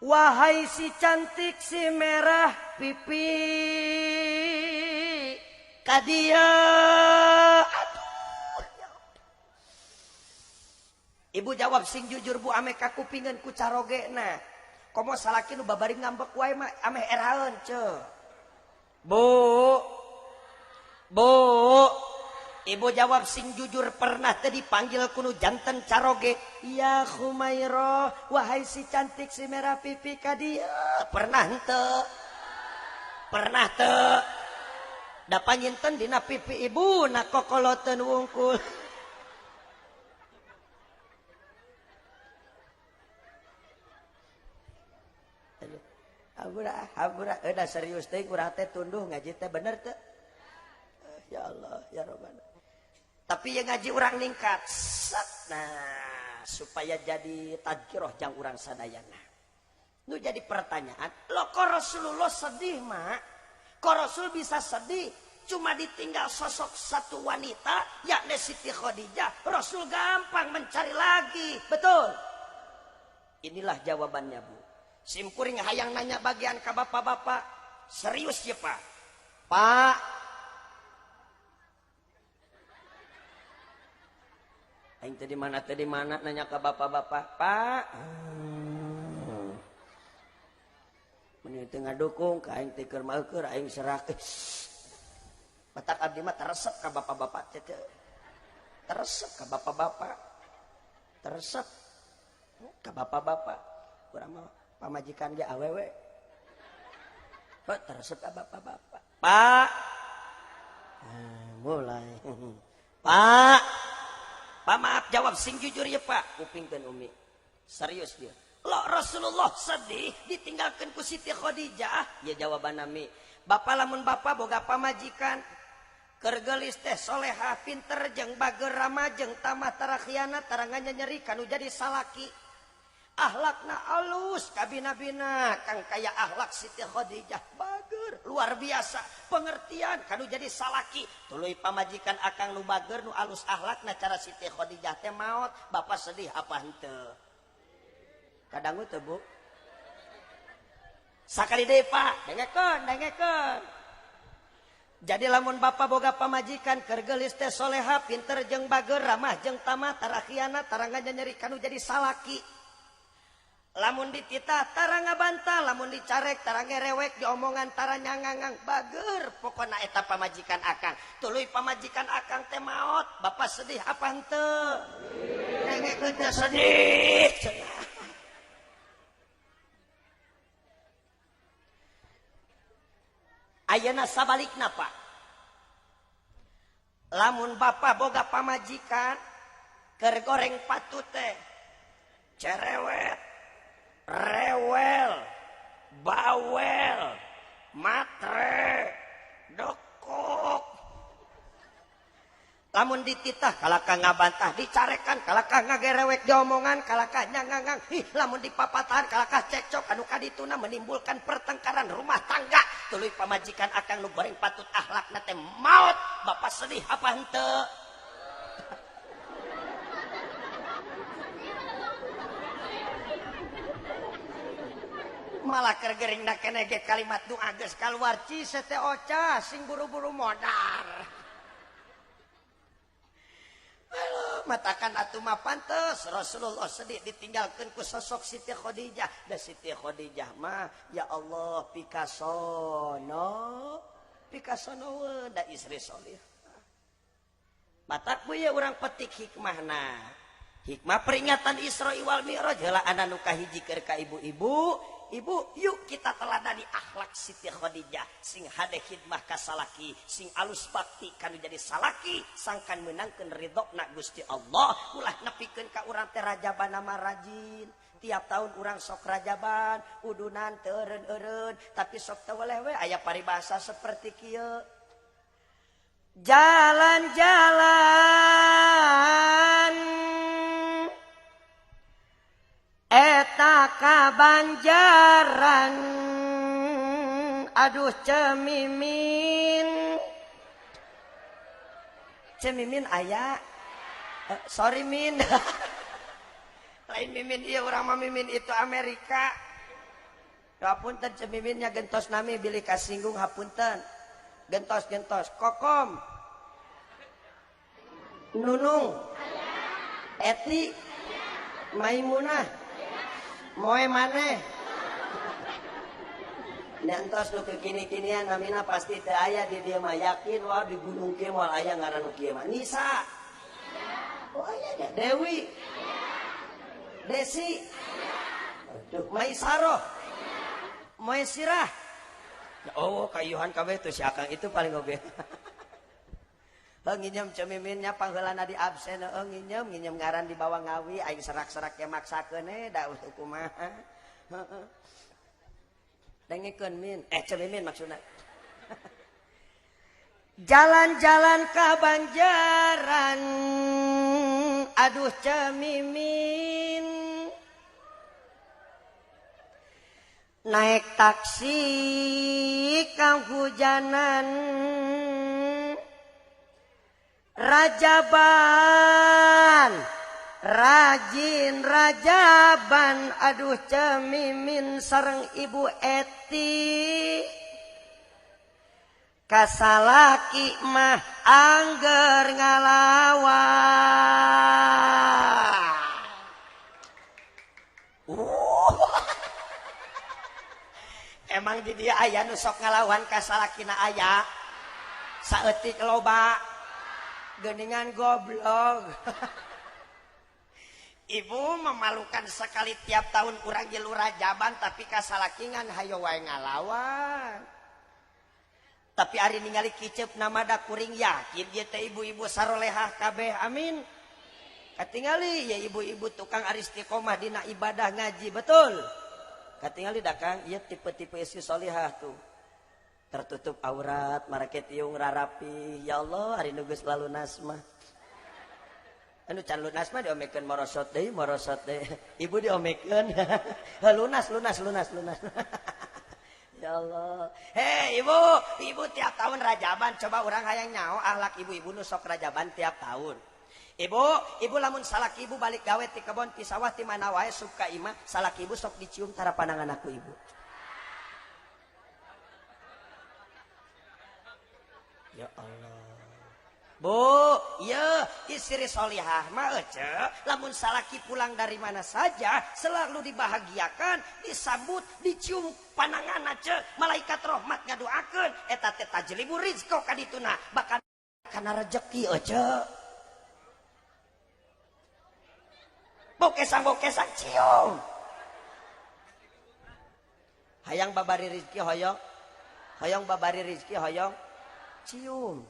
wahai si cantik si merah pipi kadia. Aduh, ya. Ibu jawab sing jujur Bu, ame kakupingan ku carogena. Komo salaki nu babari ngambek wae mah ame eraeun ce. Bu, ibu jawab sing jujur pernah tadi panggil kuno janten caroge. Ya Khumairah, wahai si cantik si merah pipi kadia. Pernah henteu? Pernah teu? Da panyinten dina pipi ibu na kokoloteun wungkul. Habura euda serius teh kurang teh tunduh ngaji teh bener teu? Ya Allah, ya Rabbana. Tapi yang ngaji orang ningkat, nah supaya jadi tadkirah jang urang sadayana. Nu jadi pertanyaan, lo kok Rasulullah sedih mak? Kok Rasul bisa sedih? Cuma ditinggal sosok satu wanita, yakni Siti Khadijah. Rasul gampang mencari lagi, betul? Inilah jawabannya Bu. Simkuring hayang nanya bagian ke bapak-bapak, serius ya Pak? Pak, aing tadi mana nanya ke bapak-bapak, Pak. Mun teu ngadukung ka aing teh keur maeukeur aing serak. Batak abdi mah teresep ka bapak-bapak teh teu. Teresep ka bapak-bapak. Teresep ka bapak-bapak. Urang mah pamajikan ge awewe. Kok teresep ka bapak-bapak. Pak. Mulai. Pak. Pak maaf jawab sing jujur ya Pak. Kupingkeun Umi. Serius dia. Lo Rasulullah sedih ditinggalkan ku Siti Khadijah. Ya jawaban nami. Bapak lamun bapak boga pamajikan keur geulis teh solehah pinter jeung bager ramah jeung tamah tara khianat tara nyeri kanu jadi salaki. Ahlakna alus kabina-bina kang kaya ahlak Siti Khadijah bager luar biasa pengertian kanu jadi salaki tuluy pamajikan akang nu bager nu alus ahlakna cara Siti Khadijah teh maot bapak sedih apa henteu kadangu teu Bu sakali deui Pak dengekeun jadi lamun bapak boga pamajikan keur geulis teh solehah pinter jeung bager ramah jeung tamah tara khianat tara nyeri kanu jadi salaki. Lamun dititah tara ngabantah, lamun dicarek tara ngerewek, diomongan tara nyangangang bager pokona eta pamajikan akang. Tuluy pamajikan akang teh maot, bapak sedih apa henteu? Dengekeun teh sedih. Ayeuna sabalikna Pak. Lamun bapak boga pamajikan keur goreng patu teh cerewet rewel, bawel, matre, dokok. Lamun dititah kalaka ngabantah, dicarekan kalaka ngagerewek diomongan, kalaka nyangangang. Lamun dipapatahan kalaka cekcok anu kadituna menimbulkan pertengkaran rumah tangga. Tuluy pamajikan akang nu goreng patut akhlakna teh maot, bapak sedih apa henteu? Malah kergering nak kene ge kalimat nu ages kaluar cise teh oca sing buru-buru modar. Halo, matakan atuh mah pantes Rasulullah sedih ditinggalkeun ku sosok Siti Khadijah. Da Siti Khadijah mah ya Allah Pikasono da istri solih. Batak ya urang petik hikmahna. Hikmah peringatan Isra wal Mi'raj heula anu kahiji keur ka ibu-ibu. ibu, yuk kita teladani akhlak Siti Khadijah sing hade khidmah ka salaki, sing alus bakti kanu jadi salaki, sangkan menangkeun ridhona Gusti Allah. Ulah nepikeun ka urang teh rajaban nama rajin. Tiap tahun urang sok rajaban, udunan teu eureun-eureun, tapi sok teu weleh we aya paribasa seperti kieu. Jalan-jalan eta kabanjaran, aduh cemimin aya sorry min lain mimin iya urang mah mimin itu Amerika. Hapunten cemiminnya gentos nami bilih kasinggung hapunten. Gentos kokom Nunung Eti Maimunah moe maneh nyantos nu kekini-kinian namina pasti teu aya di dieu mah yakin wah di gunung kieu moal aya ngaran kieu mah Nisa. Oh aya Dewi Desi aduh Maisaroh Maisirah. Oh kayuhan kabeh tuh si Akang itu paling oge. Nginyem cemiminnya pangheulana di absen nginyem ngaran di bawah ngawi aing serak-serak ke maksakeun da usah kumaha. Heeh. Dengikeun min cemimin maksudna. Jalan-jalan ka Banjaran aduh cemimin naik taksi kahujanan rajaban rajin rajaban aduh cemimin sareng Ibu Eti kasalaki mah angger ngalawan. Emang di dia aya nu sok ngalawan ka salakina aya saeutik loba geuningan goblok. Ibu memalukan sekali tiap tahun urang jilu rajaban tapi ka salakingan hayo wae ngalawan. Tapi ari ningali kicep nama da kuring yakin ieu teh ibu-ibu sarolehah kabeh amin. Katingali ya ibu-ibu tukang aristiqomah dina ibadah ngaji betul. Katingali da Kang ieu tipe-tipe istri solihah tuh. Tertutup aurat, marake tiung rarapi. Ya Allah, ari nu geus lalunas mah. Anu can lunas mah diomekeun morosot deui. Ibu diomekeun. lunas. Ya Allah. Hei ibu tiap tahun rajaban. Coba urang hayang nyaho akhlak ibu-ibu nu sok rajaban tiap tahun. Ibu lamun salaki ibu balik gawe ti kebon ti sawah ti mana wae suka imah salaki ibu sok dicium tara pandangan aku ibu. Ya Allah. Bu, ya istri solihah mah ece lamun salaki pulang dari mana saja selalu dibahagiakan, disambut, dicium pandangan aja malaikat rahmat ngadoakeun eta teh tajlibu rizqo ka dituna bakal kana rezeki ece. Bokesan cium. Hayang babari rezeki hoyong babari rezeki hoyong cium.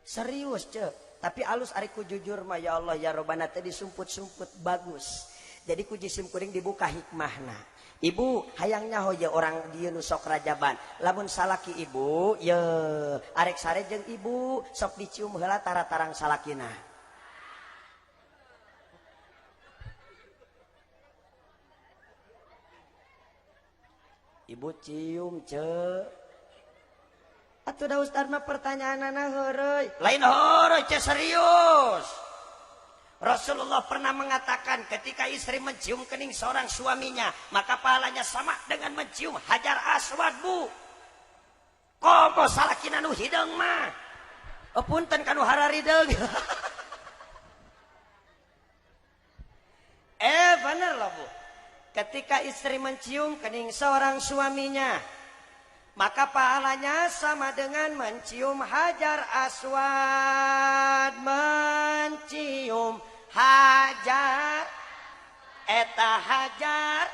Serius cek. Tapi alus ariku jujur mah ya Allah ya Robbana teh disumput-sumput bagus. Jadi ku jisim kuring dibuka hikmahna. Ibu hayangnya hoya orang dieu nu sok rajaban. Lamun salaki ibu ye arek sare jeung ibu sok dicium heula tara-tarang salakina. Ibu cium cek. Atuh da Ustaz mah pertanyaanana heureuy. Lain heureuy cek serius. Rasulullah pernah mengatakan ketika istri mencium kening seorang suaminya, maka pahalanya sama dengan mencium Hajar Aswad, Bu. Komo salakina nu hideung mah. Punten kanu hararideung. Bener loh, Bu. Ketika istri mencium kening seorang suaminya, maka pahalanya sama dengan mencium Hajar Aswad. Mencium Hajar eta Hajar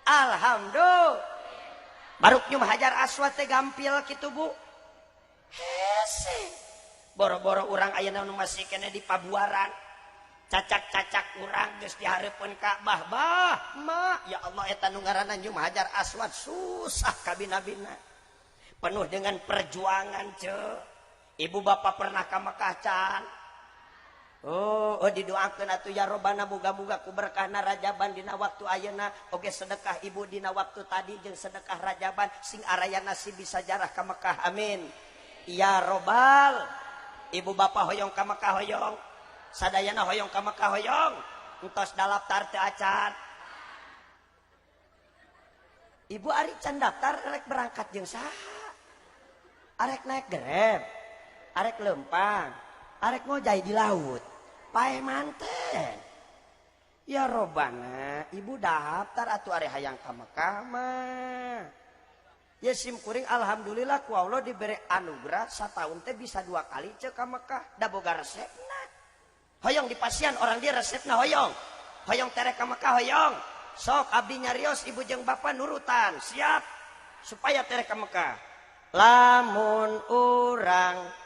Alhamdulillah. Baruk nyu Hajar Aswad teh gampil kitu Bu. Hese. Boro-boro urang ayeuna nu masih kene di pabuaran. Cacak-cacak urang geus dihareupeun Ka'bah. Bah, ma, ya Allah eta nu ngaranna nyu Hajar Aswad susah kabina-bina. Penuh dengan perjuangan ce. Ibu bapak pernah ka Mekah can? Oh, didoakeun atuh ya Robbana muga-muga ku berkahna Rajaban dina waktu ayeuna oge sedekah ibu dina waktu tadi jeung sedekah Rajaban sing arayana si bisa jarah ka Mekah. Amin. Ya Robbal. Ibu bapak hoyong ka Mekah hoyong. Sadayana hoyong ka Mekah hoyong. Entos daftar teu acan. Ibu ari can daftar arek berangkat jeung saha? Arek naik Grab. Arek lempang. Arek ngojay di laut. Pae manten. Ya Robbana, ibu daftar atuh are hayang ka Mekah mah. Ya simkuring alhamdulillah ku Allah diberi anugerah sataun teh bisa 2 kali ceu ka Mekah. Da boga resepna. Hoyong di pasian orang dia resepna hoyong. Hoyong tere ka Mekah hoyong. Sok abdi nyarios ibu jeung bapak nurutan. Siap supaya tere ka Mekah. Lamun urang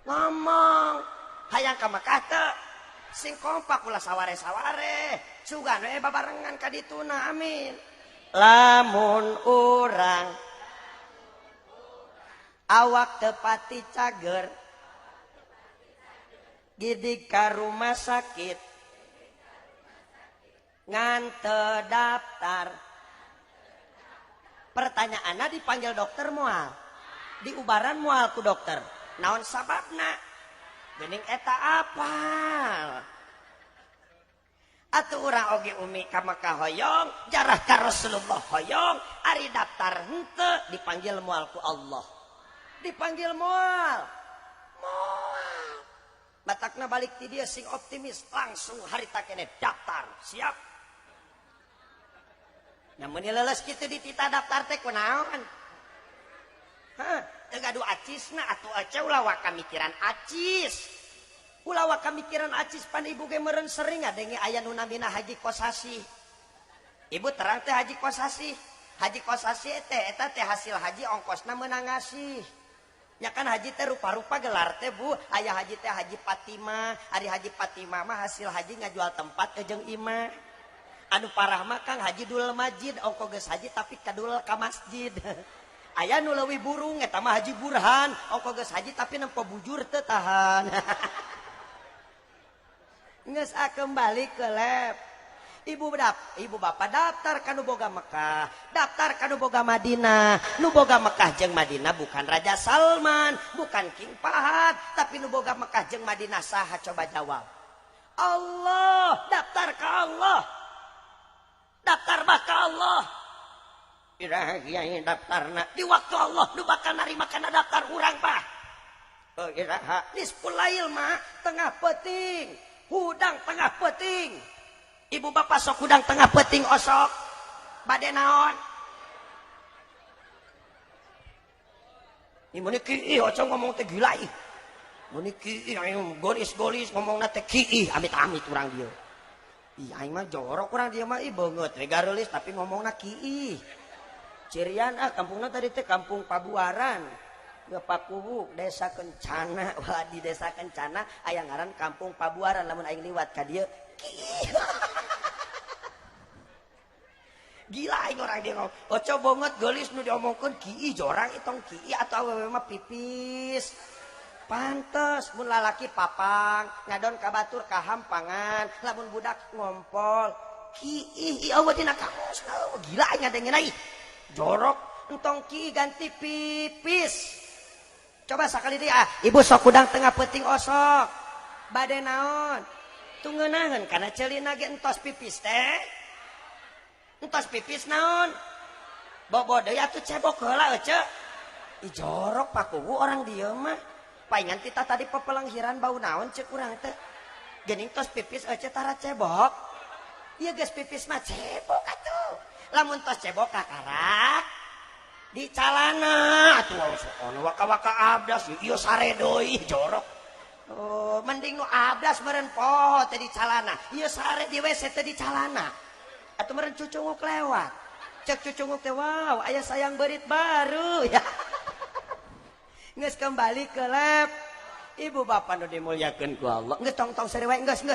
ngomong hayang ka Mekah teu sing kompak ulah saware-saware sugan we babarengan ka dituna. Amin. Lamun urang awak teu pati cager gidig ka rumah sakit ngan teu daftar. Pertanyaanna dipanggil dokter moal di ubaran moal ku dokter. Naon sababna? Geuning eta apal. Atuh urang oge umi ka Mekah hoyong, jarah ka Rasulullah hoyong, ari daftar henteu dipanggil moal ku Allah. Dipanggil moal. Moal. Batakna balik ti dieu sing optimis, langsung harita keneh daftar. Siap. Namun leles kitu ditita daftar teh kunaon? Hah? Gaduh acisna atuh aca ulah waka mikiran acis. Ulah waka mikiran acis pan ibu ge meureun sering ngadenge aya nu namina haji kosasi. Ibu terang teh haji kosasi. Haji kosasi teh eta teh hasil haji ongkosna meunang ngasih. Nya kan haji teh rupa-rupa gelar teh Bu. Aya haji teh haji Fatimah, ari haji Fatimah mah hasil haji ngajual tempat jeung imah. Anu parah mah Kang haji dulal masjid, ongko geus haji tapi kadulal ka masjid. Aya nu leuwih burung eta mah Haji Burhan, ongko geus haji tapi nempo bujur teu tahan. Geus kembali ke lab. Ibu bapak daftar ka nu boga Mekah, daftar ka nu boga Madinah. Nu boga Mekah jeung Madinah bukan Raja Salman, bukan King Fahad, tapi nu boga Mekah jeung Madinah saha coba jawab? Allah, daftar ka Allah. Daftar bah ka Allah. Iraha kiai daftarna di waktu Allah nu bakal narima kana daftar urang Pak. Oh iraha nisful lail mah tengah peuting, hudang tengah peuting. Ibu bapak sok hudang tengah peuting osok. Bade naon? Ieu kieu ocong ngomong teh gila ih. Mun kieu aing golis-golis ngomongna teh kieu amit-amit urang dieu. Ih aing mah jorok urang dieu mah ih beungeut we gareulis tapi ngomongna kieu. Cirian kampungna tadi teh kampung Pabuaran. Gepakubu desa Kencana. Wah di desa Kencana aya ngaran kampung Pabuaran lamun aing liwat ka dieu. Gila aing orang dia ngomong. Oco banget gelis nu diomongkeun kieu jorang itong kieu atau awewe mah pipis. Pantes mun lalaki papang, ngadon ka batur ka hampangan, lamun budak ngompol. Kieu eueuh dina kaos. Gila aing ngadengeun ai. Jorok entong ki ganti pipis. Coba sakali dia ibu sok udang tengah peuting osok. Bade naon? Tungeunaheun kana ceulina ge entos pipis teh. Entos pipis naon? Bobo deui atuh cebok heula euceuk. Ih jorok pakuhu orang dieu mah. Paingan kita tadi pepelenghiran bau naon ceuk urang teh. Geuning tos pipis euceuk tara cebok. Ieu geus pipis mah cebok atuh. Lamun tos cebok kakarak di calana atuh ono waka-waka abdas ieu sare deui jorok. Oh, mending nu abdas meureun poho teh di calana. Ieu sare di WC teh di calana. Atuh meureun cucunguk lewat. Cek cucunguk teh wow, aya sayang berit baru ya. Geus kembali ke lab. Ibu bapak nu dimuliakeun ku Allah. Geus tong-tong sari wae geus.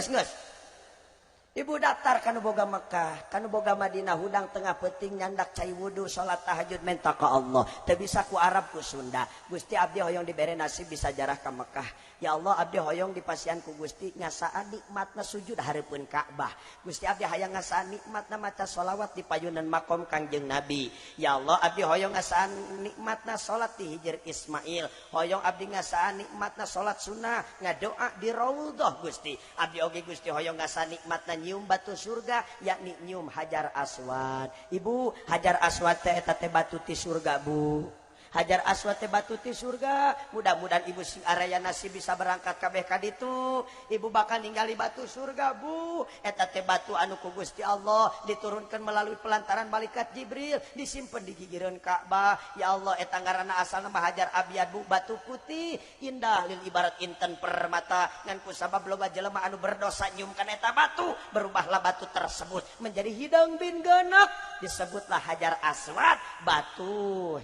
Ibu daftar kanu boga Mekah, kanu boga Madinah, hudang tengah peuting nyandak cai wudu, salat tahajud minta ka Allah. Teu bisa ku Arab ku Sunda. Gusti abdi hoyong dibere nasib bisa jarah ka Mekah. Ya Allah abdi hoyong dipasian ku Gusti ngasaan nikmatna sujud hareupeun Ka'bah. Gusti abdi hayang ngasaan nikmatna maca sholawat di payunan makom Kangjeng Nabi. Ya Allah abdi hoyong ngasaan nikmatna salat di Hijr Ismail. Hoyong abdi ngasaan nikmatna salat sunnah, ngadoa di Raudhah Gusti. Abdi oge Gusti hoyong ngasaan nikmatna nyium batu surga, yakni nyium Hajar Aswad. Ibu, Hajar Aswad teh eta teh batu ti surga, Bu. Hajar Aswad teh batu ti surga. Mudah-mudahan ibu sing araya nasib bisa berangkat kabeh ka ditu. Ibu bakal ningali batu surga, Bu. Eta teh batu anu ku Gusti Allah diturunkan melalui pelantaran malaikat Jibril, disimpen di gigireun Ka'bah. Ya Allah eta ngaranna asalna mah Hajar Abyad, Bu, batu putih indah lil ibarat inten permata. Ngan ku sabab loba jelema anu berdosa nyium kana eta batu, berubahlah batu tersebut menjadi hidang bin genak. Disebutlah Hajar Aswad, batu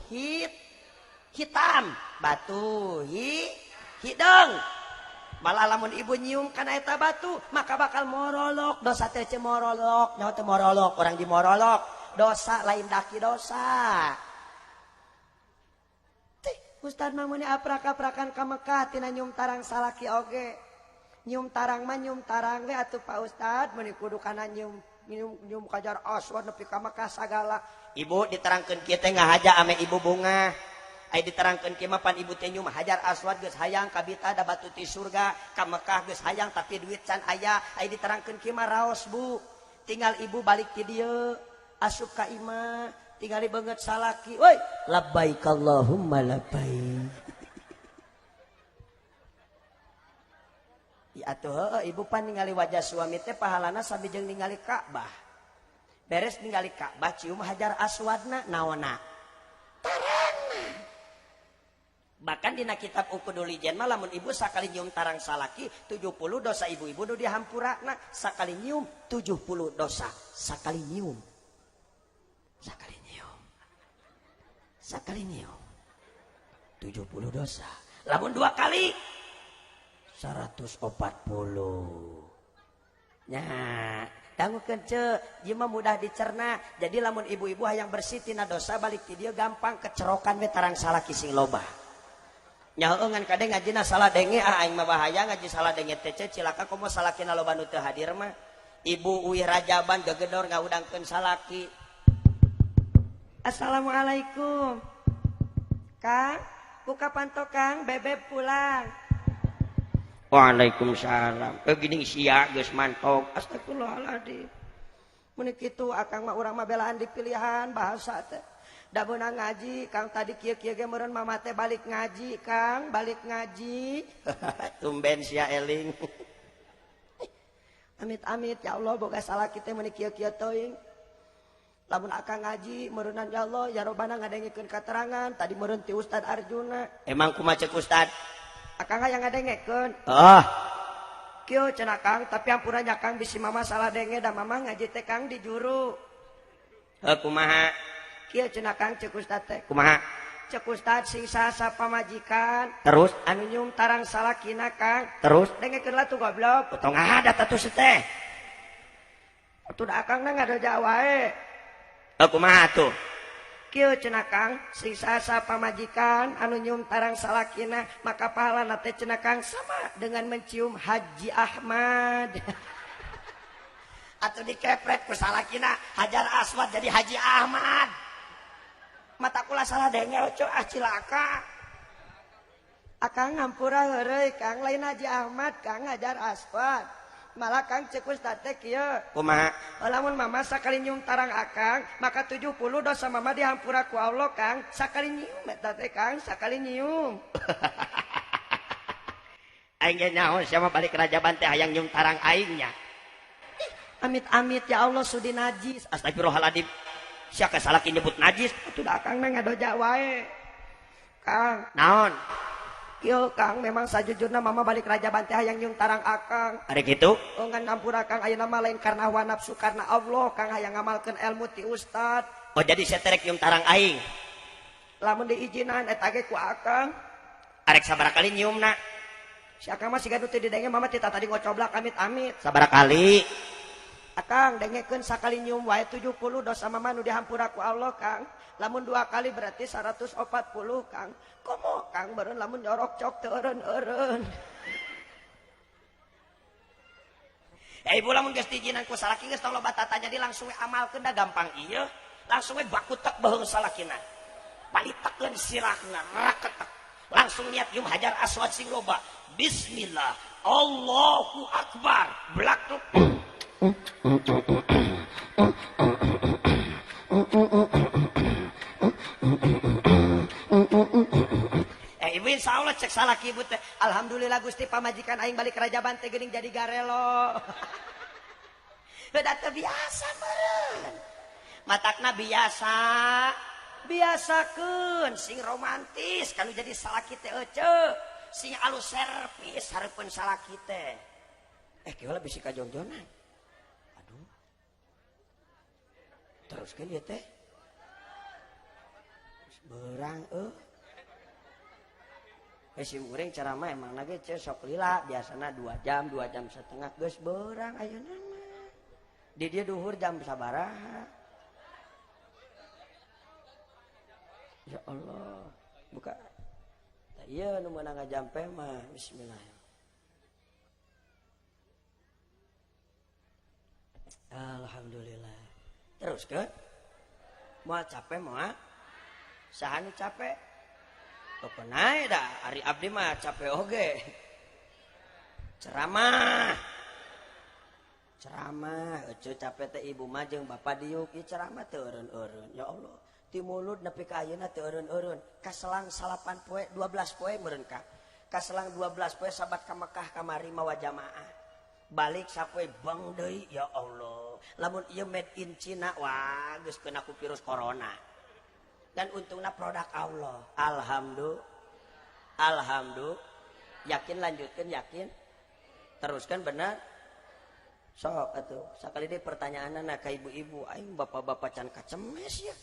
hitam, batu hidang. Malah lamun ibu nyium kana eta batu maka bakal morolok. Dosa teh morolok, nyaho teh morolok, orang di morolok. Dosa lain daki dosa. Teh Ustaz mah mun aprak-aprakan ka Mekah tina nyium tarang salaki oge. Nyium tarang mah nyium tarang we atuh Pak Ustaz, mun kudu kana nyium Hajar Aswad nepi ka Mekah sagala. Ibu diterangkeun kieu teh ngahaja ame ibu bunga. Ai diterangkeun kieu mah pan ibu teh nyium Hajar Aswad geus hayang kabita da batu ti surga, ka Mekah geus hayang tapi duit can aya. Ai diterangkeun kieu mah raos, Bu. Tinggal ibu balik ti dieu, asup ka imah, tinggali beungeut salaki. Woi, labbaik Allahumma labbaik. Ya atuh ibu pan ningali wajah suami teh pahalana sabijeng ningali Ka'bah. Beres ningali Ka'bah cium Hajar Aswadna naonna? Tarangna. Bahkan dina kitab Uqudul Ijen mah lamun ibu sakali nyium tarang salaki 70 dosa ibu-ibu nu dihampurakna. Sakali nyium 70 dosa. Sakali nyium. Sakali nyium. Sakali nyium 70 dosa. Lamun 2 kali 140. Nya, dangukeun ce, ieu mah mudah dicerna. Jadi lamun ibu-ibu hayang bersih tina dosa balik ti dieu gampang kecerokan we tarang salaki sing loba. Nya heueuh ngan kade ngajina salah denge aing mah bahaya ngaji salah denge teh cilaka komo salakina loba nu teu hadir mah. Ibu uih rajaban gegedor ngaudangkeun salaki. Assalamualaikum. Kang, buka panto Kang, bebeb pulang. Waalaikumsalam. Gini sia geus mantok. Astagfirullahaladzim. Mun kitu akang mah urang mah belaan di pilihan bahasa teh. Da beunang ngaji, Kang tadi kieu-kieu ge meureun mama teh balik ngaji, Kang, balik ngaji. Tumben sia eling. Amit-amit ya Allah boga salah kita mun kieu-kieu teuing. Lamun akang ngaji meureunna ya Allah ya robana ngadengkeun katerangan tadi meureun ti Ustad Arjuna. Emang kumaha ceuk Ustad? Akang hayang ngadengkeun. Kieu cenah Kang, tapi ampunannya Kang bisi mama salah denge da mama ngaji teh Kang di juru. Kumaha? Kieu cenah Kang ceuk Ustad teh. Kumaha? Ceuk Ustad sing sasa pamajikan. Terus anu nyum tarang salakina Kang. Terus dengkeun lah tuh goblok. Potong ada tatu teh. Atuh da akang ngadaja wae. Kumaha tuh? Kieu cenah Kang sing sasa pamajikan anu nyum tarang salakina maka pahalana teh cenah Kang sama dengan mencium Haji Ahmad. Atuh dikepret ku salakina Hajar Aswad jadi Haji Ahmad. Mata kula salah denge oco cilaka. Akang ngampura heureuy Kang lain Haji Ahmad Kang Hajar Aswad. Malah Kang ceuk Ustad teh kieu. Kumaha? Lamun mama sakali nyium tarang akang, maka 70 dosa mama dihampura ku Allah Kang. Sakali nyium eta teh Kang, sakali nyium. Aing ge nyaho sia mah balik rajaban teh hayang nyium tarang aing nya. Amit-amit ya Allah sudi najis. Astagfirullahaladzim. Sia ka salaki nyebut najis, atuh da akang mah ngadoja wae. Kang, naon? Kieu Kang memang sajujurna mama balik Raja Banteh hayang nyung tarang akang. Ada gitu? Oh ngan ngampura Kang ayeuna mah lain karena hawa nafsu karena Allah Kang hayang ngamalkeun ilmu ti ustad. Oh jadi saya terek nyum tarang aing. Lamun diizinan eta ge ku akang. Arek sabaraha kali nyiumna? Si akang mah siga nu teu didenge mama tita tadi ngocoblak amit-amit. Sabaraha kali? Akang dengekeun sakali nyium wae 70 dosa mama nu dihampura ku Allah Kang. Lamun 2 kali berarti 140 Kang. Komo Kang beureun lamun nyorok cok teu eureun-eureun. Ibu lamun geus diijinan ku salaki geus tong loba tata jadi langsung we amalkeun da gampang ieu. Langsung we bakutek beheung salakina. Palitekeun sirahna raketek. Langsung niat yum hajar aswad sing loba. Bismillah. Allahu Akbar. Blakluk. Ibu insya Allah cek salaki ibu teh. Alhamdulillah Gusti pamajikan aing balik Raja Banteh geuning jadi garelo. Udah biasa meureun. Matakna biasa. Biasakeun Sing romantis kanu jadi salaki teh ece. Sing alus servis hareupeun salaki teh. Kieu lah bisi kajongjonan. Aduh. Teruskeun ieu teh. Beurang sim urang ceramah emang nage sok lila biasana 2 jam 2 jam setengah geus beurang ayeuna mah. Di dieu duhur jam sabaraha? Ya Allah, buka. Tah ieu nu meunang ngajampe mah bismillah. Alhamdulillah. Terus ke? Moal capek moal? Saha nu capek? Topenai dah, ari abdi mah capek oge. Ceramah, ece capek teh ibu mah jeung bapa diuk ieu ceramah teu eureun-eureun. Ya Allah, ti mulut nepi ka ayeuna teu eureun-eureun. Kaselang 8 poe, 12 poe meureun ka. Kaselang 12 poe sabat ka Mekah kamari mawa jamaah. Balik sapoe bang deui, ya Allah. Lamun ieu made in Cina, wah geus kena ku virus corona. Dan untungnya produk Allah. Alhamdulillah. Yakin lanjutkan yakin. Teruskan benar. Sok atuh. Sakali deh pertanyaanna ka ibu-ibu, aing bapak-bapak can kacemes ya.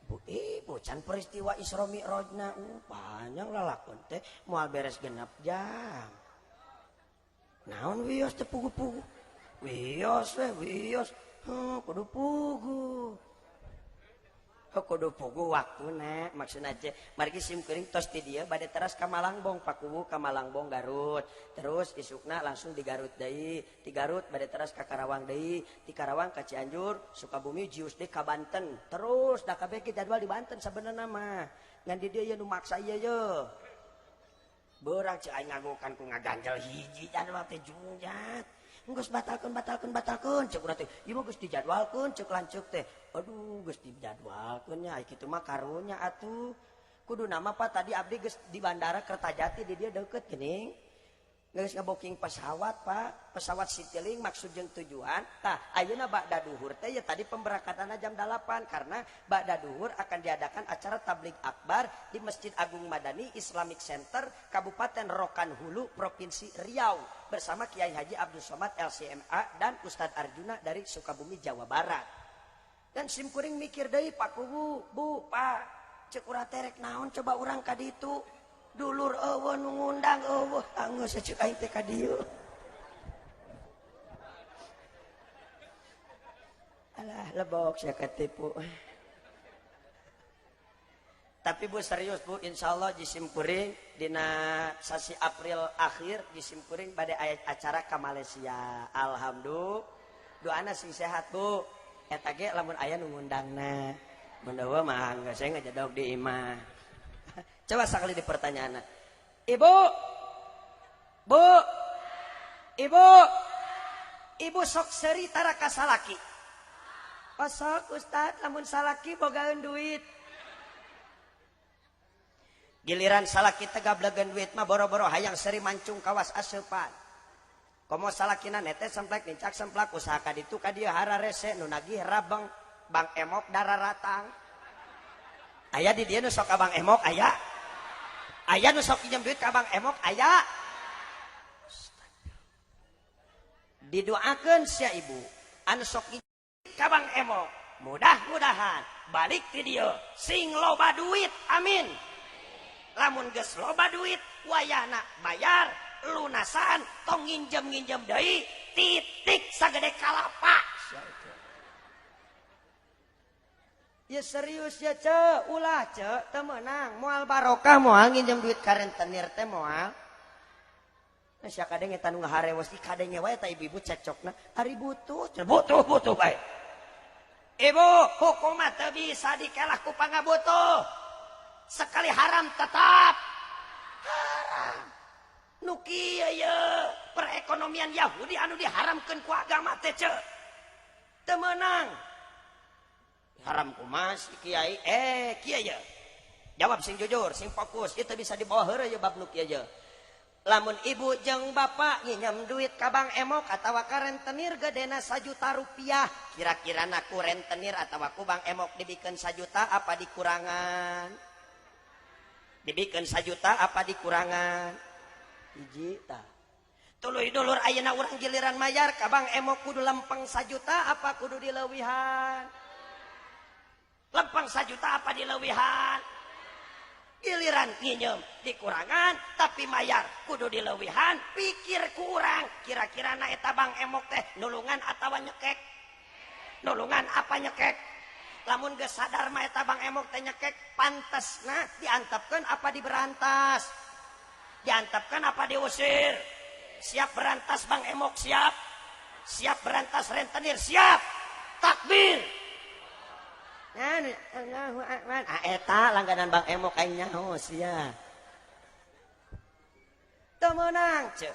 Bu can peristiwa Isra Mi'rajna panjang lalakon teh moal beres 6 jam. Naon wios teh pugu-pugu. Wios. Kudu pugu. Kudu pugu waktuna maksudna teh margi sim kuring tos ti dieu bade teras ka Malangbong pakuwu ka Malangbong Garut terus isukna langsung di Garut deui ti Garut bade teras ka Karawang deui ti Karawang ka Cianjur Sukabumi jius deui ka Banten terus da kabeh ge jadwal di Banten sabenerna mah ngan di dieu nu maksa ieu ye beurang cai ngagokan ku ngaganjel hiji jadwal teh jungjat geus batalkeun cek urang teh ieu mah geus dijadwalkeun cek lanceuk teh aduh geus dijadwalkeun nya kitu mah karunya atuh kudu nama apa tadi abdi geus di bandara Kertajati di dia deukeut geuning geus ngaboking pesawat Pak pesawat Citylink maksud jeung tujuan tah ayeuna ba'da duhur teh ya tadi pemberangkatanna jam 8 karena ba'da duhur akan diadakan acara tabligh akbar di Masjid Agung Madani Islamic Center Kabupaten Rokan Hulu Provinsi Riau bersama Kiai Haji Abdul Somad LCMA dan Ustadz Arjuna dari Sukabumi Jawa Barat. Dan simkuring mikir deui Pak Kubu, Bu, Pak, cek urang terek naon coba urang ka ditu. Dulur eueuh nu ngundang eueuh, geus cek aing teh ka dieu. Alah, lebok sia katipu. Tapi Bu serius Bu, insyaallah jisim kuring dina sasi April akhir jisim kuring bade aya acara ka Malaysia. Alhamdulillah. Doana sing sehat Bu. Eta ge lamun aya nu ngundangna. Mun eueuh mah geus saya ngajadog di imah. Coba sakali di pertanyaanna. Ibu sok seuri tara ka salaki. Oh sok Ustad lamun salaki bogaeun duit. Giliran salaki teh gablegeun duit mah boro-boro hayang seri mancung kawas aseupan. Komo salakina nete semplek nincak semplak usaha ka ditu ka dieu hararese nu nagih rabeng Bang Emok dararatang. Aya di dieu nu sok ka Bang Emok aya. Aya nu sok pinjem duit ka Bang Emok aya. Didoakeun sia ibu anu sok pinjem ka Bang Emok. Mudah-mudahan balik ke dia sing loba duit. Amin. Lamun geus loba duit wayahna bayar lunasan tong nginjem deui titik sagede kalapa. Ya serius ya ce, ulah ce, teu meunang moal barokah moal nginjem duit ka rentenir teh moal. Sia kadenge eta nu ngaharewes di kadenge wae ta ibu-ibu cekcokna ari butuh, butuh bae. Ibu, hukum mah teu bisa dikelah ku pangabutuh. Sekali haram tetap haram. Nu kieu ye perekonomian Yahudi anu diharamkeun ku agama teh ce. Teu meunang. Haram kumaha si kiai? Kiai ye. Jawab sing jujur, sing fokus. Itu bisa dibawa heureuh ye bab nu kieu ye. Lamun ibu jeung bapak nginjem duit ka Bang Emok atawa ka rentenir gedena 1 juta rupiah, kira-kira ku rentenir atawa ku Bang Emok dibikeun 1 juta apa dikurangan? Dibikeun 1 juta apa dikurangan? Hiji tah. Tuluy dulur ayeuna urang giliran mayar ka Bang Emok kudu lempeng 1 juta apa kudu dileuwihan? Lempeng 1 juta apa dileuwihan? Giliran nginjem dikurangan tapi mayar kudu dileuwihan. Pikir kurang kira-kira na eta Bang Emok teh nulungan atawa nyekek? Nulungan apa nyekek? Lamun geus sadar mah eta Bang Emok teh nyekek pantesna diantepkeun apa diberantas? Diantepkeun apa diusir? Siap berantas Bang Emok siap? Siap berantas rentenir siap? Takbir. Allahu Akbar. Eta langganan Bang Emok aing nyaho sia. Teu meunang ce.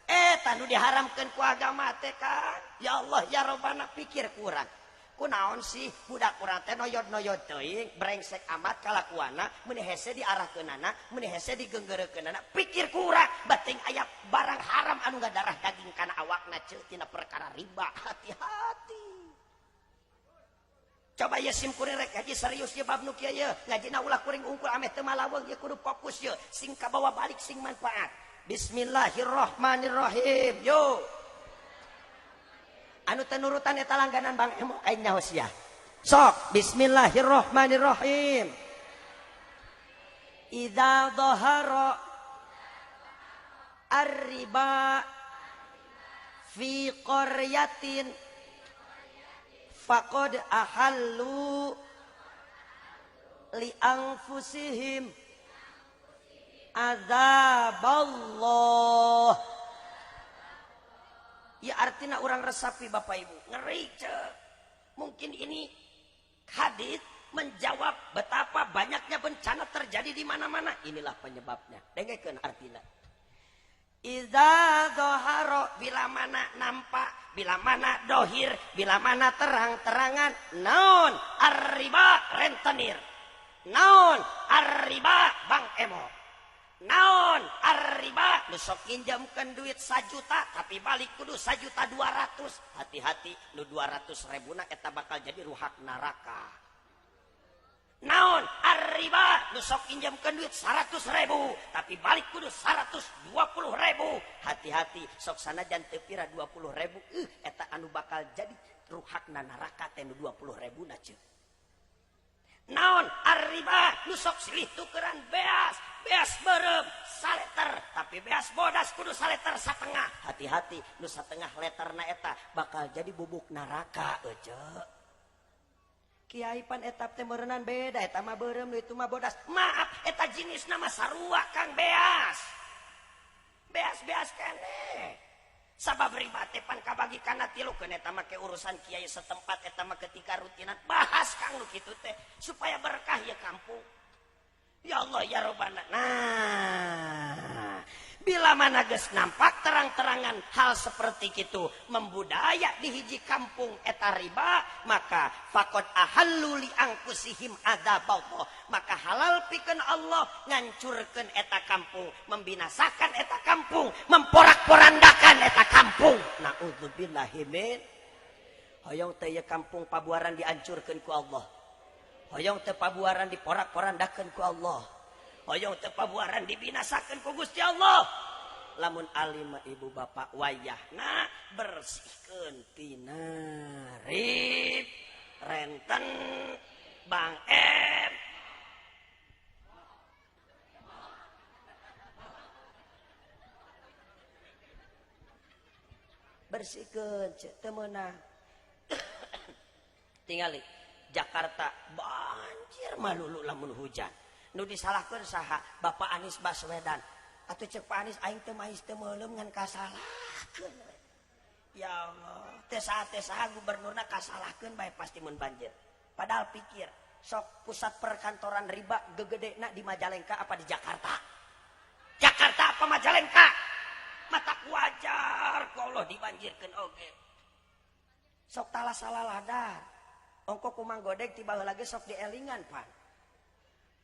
Eta nu diharamkeun ku agama teh kan. Ya Allah ya Rabbana pikir kurang. Kunaon sih budak urang teh noyod-noyod teuing brengsek amat kalakuana meuni hese diarahkeunana, meuni hese digeunggeurekeunana. Pikir kurang bating aya barang haram anu ngadarah daging kana awakna ce tina perkara riba. Hati-hati. Coba ya sim kuring rek haji serius ya bab nu kieu ye. Ngajina ulah kuring ungkul ameh teu malaweng ye kudu fokus ye. Sing kabawa balik sing manfaat. Bismillahirrahmanirrahim. Yo. Anu teu nurutan eta langganan Bang Emok aing nyaho sia. Sok bismillahirrahmanirrahim. Idza dhahara ar-riba fi qaryatin faqad ahallu li anfusihim azaballah. Ya artinya orang resapi Bapak Ibu ngeri cek. Mungkin ini hadits menjawab betapa banyaknya bencana terjadi di mana-mana. Inilah penyebabnya. Dengekeun artinya. Iza doharo bila mana nampak, bila mana dohir, bila mana terang-terangan. Naon arriba rentenir. Naon arriba Bang Emok. Naon arriba nu sok nginjemkeun duit 1 juta tapi balik kudu 1.200.000. Hati-hati nu 200.000 na eta bakal jadi ruhak neraka. Naon arriba nu sok nginjemkeun duit 100.000 tapi balik kudu 120.000. Hati-hati sok sanajan teu pira 20.000 eta anu bakal jadi ruhakna neraka teh nu 20.000 na ceuk. Naon arriba nu sok silih tukeran beas berem saleter tapi beas bodas kudu saleter satengah. Hati-hati nu satengah leterna eta bakal jadi bubuk neraka euceuk. Kiai pan etap teh meureunnan beda eta mah berem nu itu mah bodas. Maaf eta jenisna mah sarua Kang beas. Beas keneh. Sabab riba teh pan kabagi kana tilu keun eta mah ke urusan kiai setempat eta mah ketika rutinan bahas Kang nu kitu teh supaya berkah ya kampung. Ya Allah ya Rabbana. Nah, bila mana geus nampak terang-terangan hal seperti itu membudaya di hiji kampung eta riba, maka faqad ahallu li anfusihim adzaballah. Maka halal pikeun Allah ngancurkeun eta kampung, membinasakan eta kampung, memporak-porandakan eta kampung. Naudzubillahi min. Hoyong teh ye kampung pabuaran dihancurkeun ku Allah. Hoyong teu pabuaran diporak-porandakeun ku Allah. hoyong teu pabuaran dibinasakeun ku Gusti Allah. Lamun alim ibu bapak wayahna bersihkeun tina rib renten Bang M. Bersihkeun teu meunang. Tingali Jakarta banjir malulu lamun hujan. Nu disalahkeun saha? Bapak Anies Baswedan. Atuh cek Pak Anies aing teh mais teu meulem ngan kasalahkeun. Ya Allah, teh saha gubernurna kasalahkeun bae pasti mun banjir. Padahal pikir, sok pusat perkantoran riba gegedena di Majalengka apa di Jakarta? Jakarta apa Majalengka? Mata wajar kalau dibanjirkeun oge. Sok tala salah ladar. Ongko kumang godeg tiba lagi sok dielingan pan.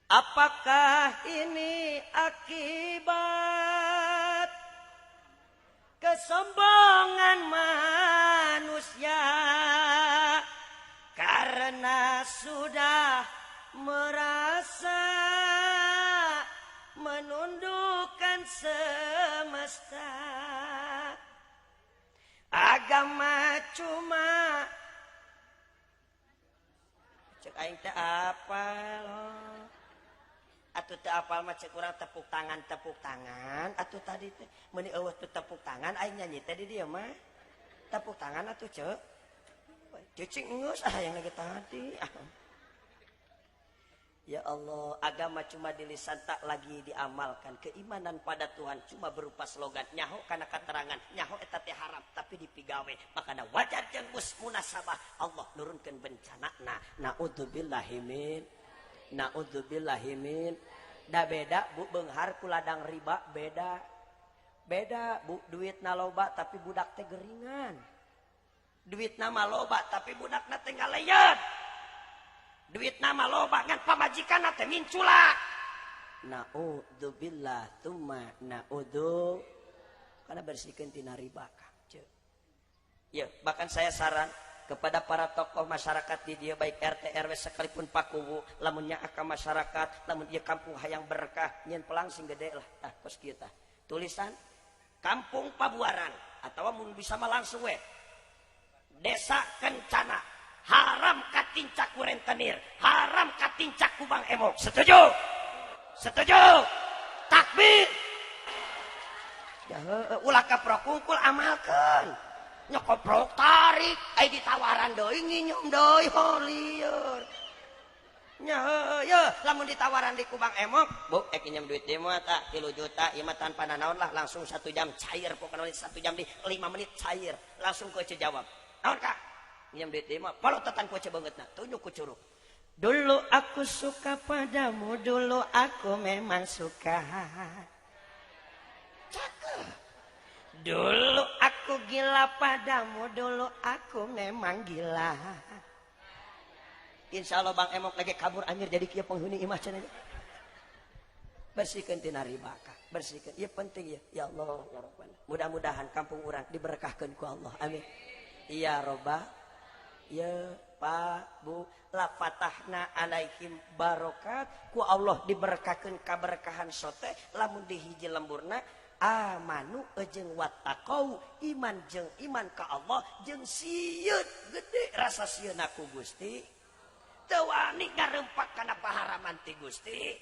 Apakah ini akibat kesombongan manusia karena sudah merasa menundukkan semesta. Agama cuma cek aing teh apal atuh teu apal mah cek urang tepuk tangan atuh tadi teh meuni eueuh teu tepuk tangan aing nyanyi teh di dieu mah tepuk tangan atuh cek cicing geus yang lagi tadi. Ya Allah, agama cuma di lisan tak lagi diamalkan. Keimanan pada Tuhan cuma berupa slogan. Nyaho karena keterangan. Nyaho eta teh haram tapi dipigawe. Makana wajar jeung munasabah Allah nurunkeun bencana. Naudzubillahi min. Da beda Bu beunghar ku ladang riba beda. Beda Bu duitna loba tapi budak teh geringan. Duitna mah loba tapi budakna teh ngaleyeun. Duit nama loba ngan pamajikan teh mincula. Naudzubillah tsumma naudzu karena bersihkeun tina riba Kang. Ya, bahkan saya saran kepada para tokoh masyarakat di dia baik RT RW sekalipun pakuwu lamun nya ka masyarakat lamun ieu kampung hayang berkah nyeun pelangsing gede lah tah kos kieu tah. Tulisan Kampung Pabuaran atawa mun bisa mah langsung we. Desa Kencana. Haram katincak ku rentenir, haram katincak ku Bang Emok. Setuju? Setuju? Takbir. Ya ulah kaprok kungkul amalkeun. Nyokoprok tarik, ai ditawaran deui nginyum deui holieur. Nya heuh, lamun ditawaran di ku Bang Emok, Bu, nginjem duit dieu mah tah 3 juta, ieu mah tanpa nanaon lah langsung 1 jam cair pokona 1 jam di 5 menit cair. Langsung ku jawab. Naon Kak? Yang di tema palotetan ku cebeungeutna tunjuk ku curug. Dulu aku suka padamu, dulu aku memang suka. Cakep. Dulu aku gila padamu, dulu aku memang gila. Insyaallah Bang Emok lagi kabur anjir jadi kieu penghuni imah cenah. Bersihkeun tina riba Kak. Bersihkeun. Ieu penting ya. Ya Allah ya Rabbana. Mudah-mudahan kampung urang diberkahkeun ku Allah. Amin. Ya Rabbah. Ya Pak Bu la fatahna alaihim barokat ku Allah diberkahkeun kaberkahan sote lamun di hiji lemburna amanu jeung wattaqau iman jeung iman ka Allah jeung sieun gede rasa sieuna ku Gusti teu wani ngarempak kana paharaman ti Gusti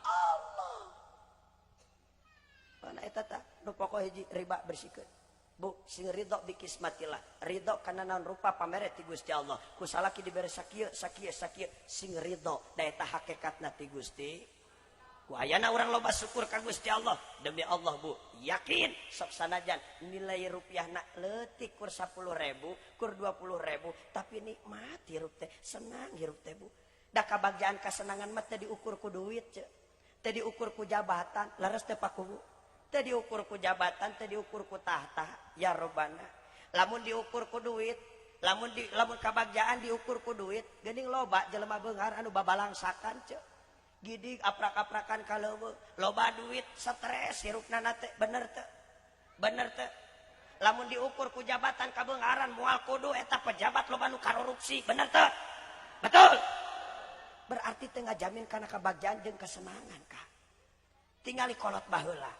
Allah. Mana eta tah nu pokok hiji riba bersihkeun. Bu, sing ridho bi kismatillah. Ridho kana naon rupa pamere ti Gusti Allah. Ku salaki dibere sakieu sing ridho da eta hakikatna ti Gusti. Ku ayana urang loba syukur ka Gusti Allah. Demi Allah Bu, yakin sok sanajan nilai rupiahna leutik kur 10.000, kur 20.000, tapi nikmat hirup teh, senang hirup teh Bu. Da kabagjaan kasenangan mah teh diukur ku duit, teh diukur ku jabatan, laras teh pakuwu. Teu diukur ku jabatan, teu diukur ku tahta, ya Robbana. Lamun diukur ku duit, lamun kabagjaan diukur ku duit, geuning loba jelema beunghar anu babalangsakan ce. Gidig aprak-aprakan kaleuweung, loba duit, stres hirupna teh, bener teu? Bener teu? Lamun diukur ku jabatan kabeungharan moal kudu eta pejabat loba nu korupsi, bener teu? Betul? Berarti teu ngajamin kana kabagjaan jeung kesenangan Kak. Tingali kolot baheula.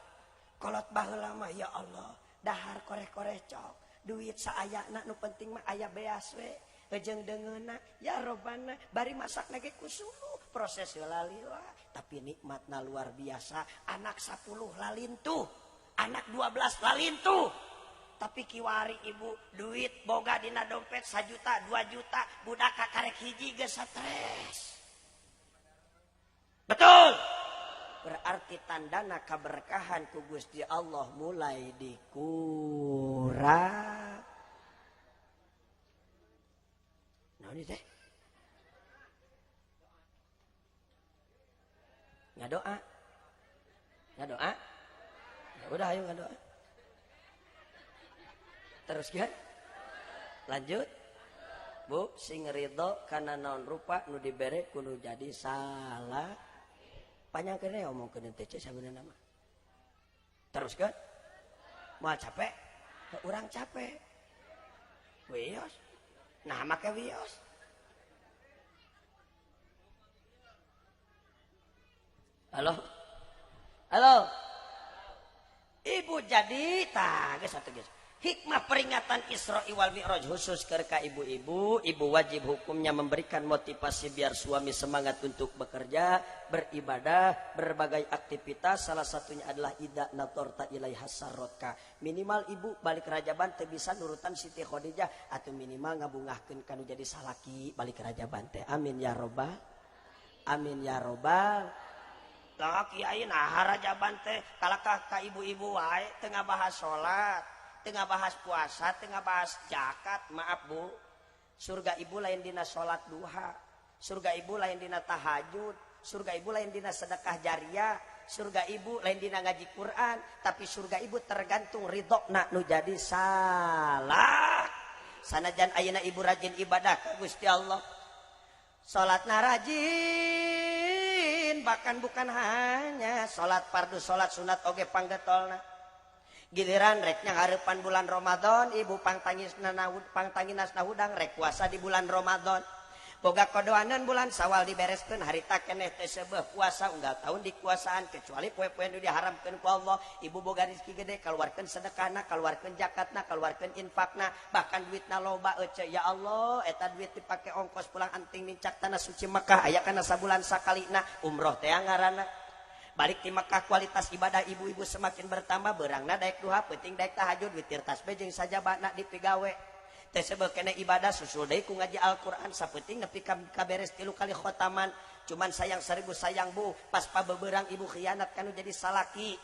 Kolot baheula mah ya Allah, dahar koreh-koreh cok. Duit saayana nu penting mah aya beas we. Ejeng dengeuna ya robana bari masak nage kusulu proses lalila tapi nikmatna luar biasa. Anak 10 lalintuh, anak 12 lalintuh. Tapi kiwari ibu duit boga dina dompet 1 juta 2 juta budak karek hiji geus stres. Betul. Berarti tandana keberkahan ku Gusti Allah mulai dikurang. Naon teh? Ngadoa. Ngadoa? Ya udah ayo ngadoa. Terus kan? Lanjut. Bu, sing ridho kana naon rupa nu dibere kudu jadi salah. Panjang kene omongkeun teh sabenerna mah. Terus kan? Moal capek? Urang capek. Wios. Nah, make wios. Halo? Halo? Ibu jadi tah geus atuh geus. Hikmah peringatan Isra wal Mi'raj khusus ke ibu-ibu. Ibu wajib hukumnya memberikan motivasi biar suami semangat untuk bekerja, beribadah, berbagai aktivitas. Salah satunya adalah ida natorta ilaiha sarrotka. Minimal ibu balik rajaban teh bisa nurutan Siti Khadijah atau minimal ngabungahkeun kanu jadi salaki balik rajaban teh. Amin ya robbal. Amin ya robbal. Lah kiai nah rajaban teh kalakah ka ibu-ibu wae teu ngabahas salat. Tengah bahas puasa, tengah bahas zakat, maaf bu. Surga ibu lain dina sholat duha. Surga ibu lain dina tahajud. Surga ibu lain dina sedekah jariah. Surga ibu lain dina ngaji Quran. Tapi surga ibu tergantung ridhona nu jadi salah. Sanajan ayeuna ibu rajin ibadah ka Gusti Allah. Sholatna rajin. Bahkan bukan hanya sholat fardu, sholat sunat oge panggetolna. Giliran reknya ngarepan bulan Ramadan, ibu pangtanginasna hudang rek puasa di bulan Ramadan. Boga kodoanan bulan Sawal dibereskeun harita keneh teh seubeuh puasa unggal tahun dikuasaan kecuali poe-poe nu diharamkeun ku Allah. Ibu boga rezeki gede kaluarkeun sedekahna, kaluarkeun zakatna, kaluarkeun infakna, bahkan duitna loba ece ya Allah eta duit dipake ongkos pulang anting mincak tanah suci Mekah aya kana sabulan sakalina umroh teh ngaranna. Balik di Mekah kualitas ibadah ibu-ibu semakin bertambah berangna daek duha penting daek tahajud witir tasbih jeung sajabana dipigawe teh sebeu kene ibadah susul deui ku ngaji Al-Qur'an sapenting nepi ka beres 3 kali khotaman cuman sayang 1000 sayang bu pas pabeberang ibu khianat kanu jadi salaki.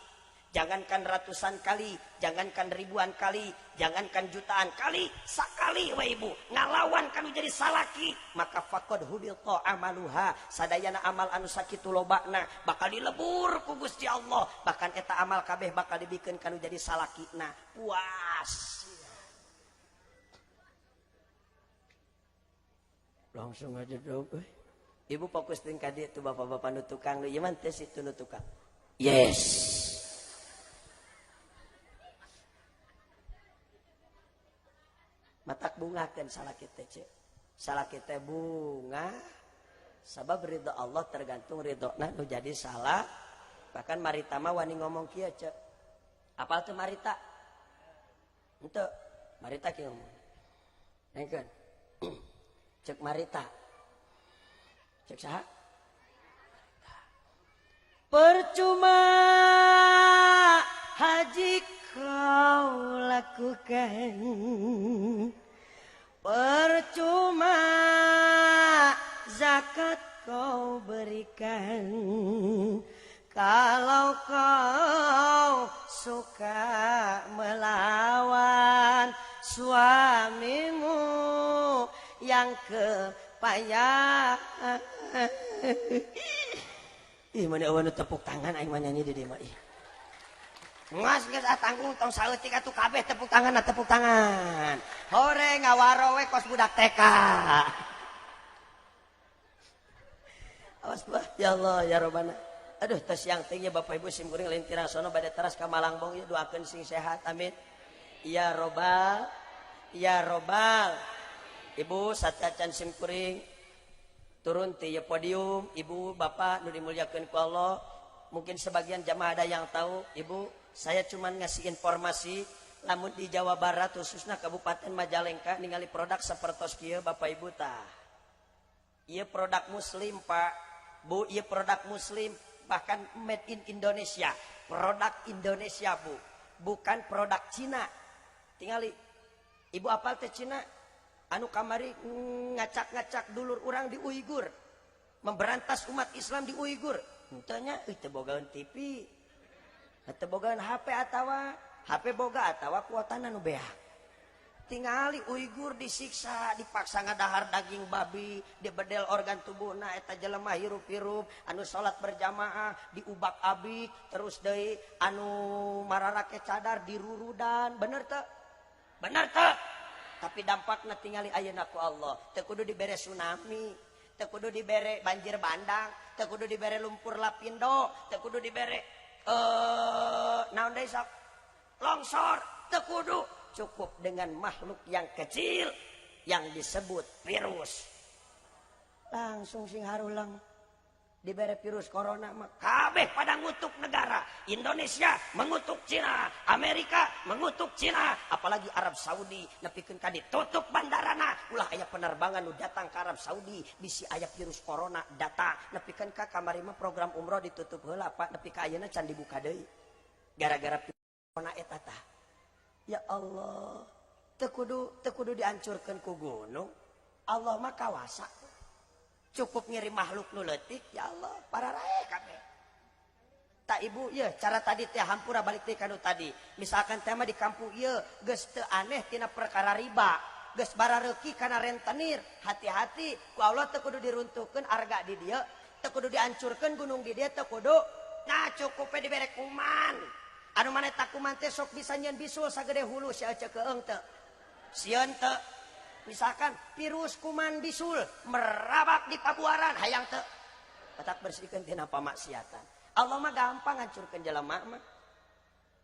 Jangankan ratusan kali, jangankan ribuan kali, jangankan jutaan kali, sakali we ibu ngalawan kanu jadi salaki, maka faqad hubita amaluha, sadayana amal anu sakitu lobana bakal dilebur ku Gusti Allah, bahkan eta amal kabeh bakal dibikeun kanu jadi salakina. Puas. Langsung aja dong. Ibu fokus jeung ka dieu tuh bapak-bapak nu tukang nu ieu mah teh situ nu tukang. Yes. Matak bungakeun salaki teh ce. Salaki teh bunga sabab ridho Allah tergantung ridhona nu jadi salah. Bahkan Marita mah wani ngomong kieu ce. Apal teu Marita? Henteu. Marita kieu ngomong. Nengkeun. Cek Marita. Cek saha? Percuma haji kau lakukan, percuma zakat kau berikan, kalau kau suka melawan suamimu yang kepayahan. Ih mana awan tepuk tangan aing mah nyanyi di dieu mah ih. Ngas geus tanggung tong saeutik atuh kabeh tepuk tangan. Hore ngawaro we kos budak TK. Awas bah ya Allah ya Robbana. Aduh tos siang teh ya Bapak Ibu sim kuring lain tirang sono bade teras ka Malangbong ya doakeun sing sehat amin. Ya Robbal. Ya Robbal. Ibu sacacan sim kuring turun ti podium ibu bapak nu dimuliakeun ku Allah. mungkin sebagian jamaah ada yang tahu, Ibu, saya cuma ngasih informasi, lamun di Jawa Barat khususnya Kabupaten Majalengka ningali produk sapertos kieu Bapak Ibu tah. Ieu produk muslim Pak, Bu, ieu produk muslim, bahkan made in Indonesia, produk Indonesia Bu, bukan produk Cina. Tingali, Ibu apal teh Cina? Anu kamari ngacak-ngacak dulur orang di Uighur, memberantas umat Islam di Uighur. Entahnya, itu bogaan TV, itu bogaan HP atawa HP boga atawa kuotana nu beak. Tingali Uighur disiksa, dipaksa ngadahar daging babi, dibedel organ tubuhna eta jelema hirup-hirup, anu salat berjamaah diubak abik, terus deui anu mararake cadar dirurudan. Bener teu? Bener teu? Tapi dampakna tingali ayeuna ku Allah, teu kudu dibere tsunami, teu kudu dibere banjir bandang, teu kudu dibere lumpur lapindo, teu kudu dibere naon deui sok longsor, teu kudu. Cukup dengan makhluk yang kecil yang disebut virus. Langsung sing harulang dibere virus corona mah kabeh pada ngutuk negara. Indonesia mengutuk Cina, Amerika mengutuk Cina, apalagi Arab Saudi nepikeun ka ditutup bandarana. Ulah aya penerbangan nu datang ke Arab Saudi bisi aya virus corona datang, nepikeun ka kamari mah program umroh ditutup heula Pak, nepi ka ayeuna can dibuka deui gara-gara virus corona eta tah. Ya Allah, teu kudu dihancurkeun ku gunung. Allah mah kawasa. Cukup ngirim makhluk nu leutik, ya Allah, pararae kabeh. Tak Ibu, ya cara tadi teh hampura balik teh kanu tadi. Misalkan tema di kampung ieu geus teu aneh tina perkara riba, geus barareuki kana rentenir, hati-hati ku Allah teu kudu diruntuhkeun arga di dieu, teu kudu dihancurkeun gunung di dieu, teu kudu. Nah, cukup dibere kuman. Anu maneh takuman teh sok bisa nyeun bisul sagede hulu sia ceu keung teu. Sieun teu. Misalkan virus kuman bisul merabak di Pabuaran hayang teu. Patak bersihkeun tina pamaksiatan. Allah mah gampang ngancurkeun jelema mah.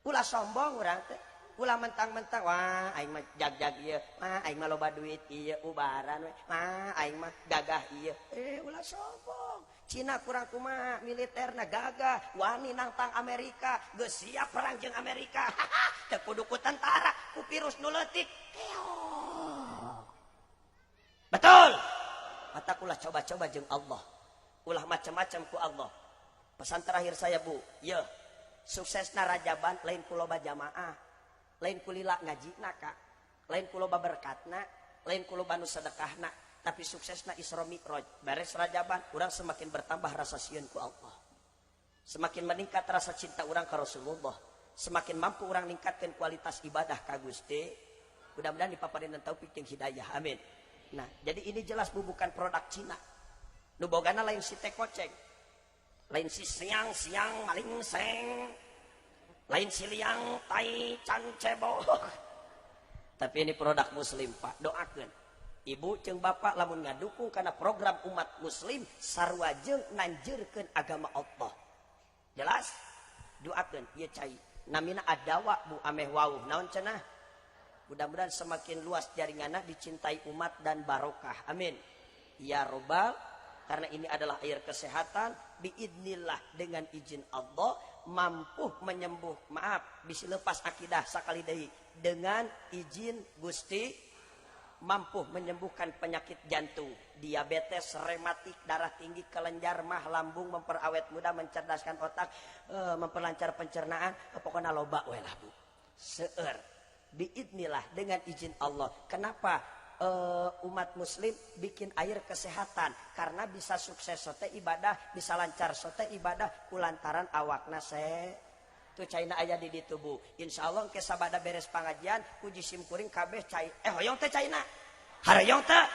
Ulah sombong urang teh. Ulah mentang-mentang wah aing mah jag-jag ieu, wah aing mah loba duit ieu ubaran we. Wah aing mah gagah ieu. Ulah sombong. Cina kurang kumaha militerna gagah, wani nantang Amerika, geus siap perang jeung Amerika. Teu kudu ku tentara, ku virus nu leutik. Betul. Matak ulah coba-coba jeung Allah. Ulah macam-macam ku Allah. Pesan terakhir saya Bu, ye, suksesna Rajaban lain ku loba jamaah, lain ku lila ngajina Kak, lain ku loba berkatna, lain ku loba nu sedekahna. Tapi suksesna Isra Mi'raj beres Rajaban, urang semakin bertambah rasa sieun ku Allah, semakin meningkat rasa cinta urang ka Rasulullah, semakin mampu urang ningkatkeun kualitas ibadah ka Gusti. Mudah-mudahan dipaparinkeun taufik jeung hidayah, amin. Nah, jadi ini jelas Bu bukan produk Cina. Nu bogana lain si teh koceng, lain si siang maling seng, lain si liang tai can cebok. Tapi ini produk muslim Pak, doakeun Ibu jeung Bapak lamun ngadukung karena program umat muslim sarua jeung nanjeurkeun agama Allah. Jelas? Doakeun ieu cai. Namina adawa Bu ameh wauh. Naon cenah? Mudah-mudahan semakin luas jaringanna dicintai umat dan barokah. Amin. Ya Rabbal, karena ini adalah air kesehatan biidnillah dengan izin Allah mampu menyembuh, bisa lepas akidah sakali deui dengan izin Gusti, mampu menyembuhkan penyakit jantung, diabetes, rematik, darah tinggi, kelenjar, mah, lambung, memperawet muda, mencerdaskan otak, memperlancar pencernaan, pokoknya loba we lah Bu. Seueur biidnillah dengan izin Allah. Kenapa umat muslim bikin air kesehatan? Karena bisa sukses sote ibadah, bisa lancar sote ibadah kulantaran awakna tu caina aya di ditu Bu. Insyaallah engke sabada beres pangajian puji simkuring kabeh cai hoyong teh caina haroyong teh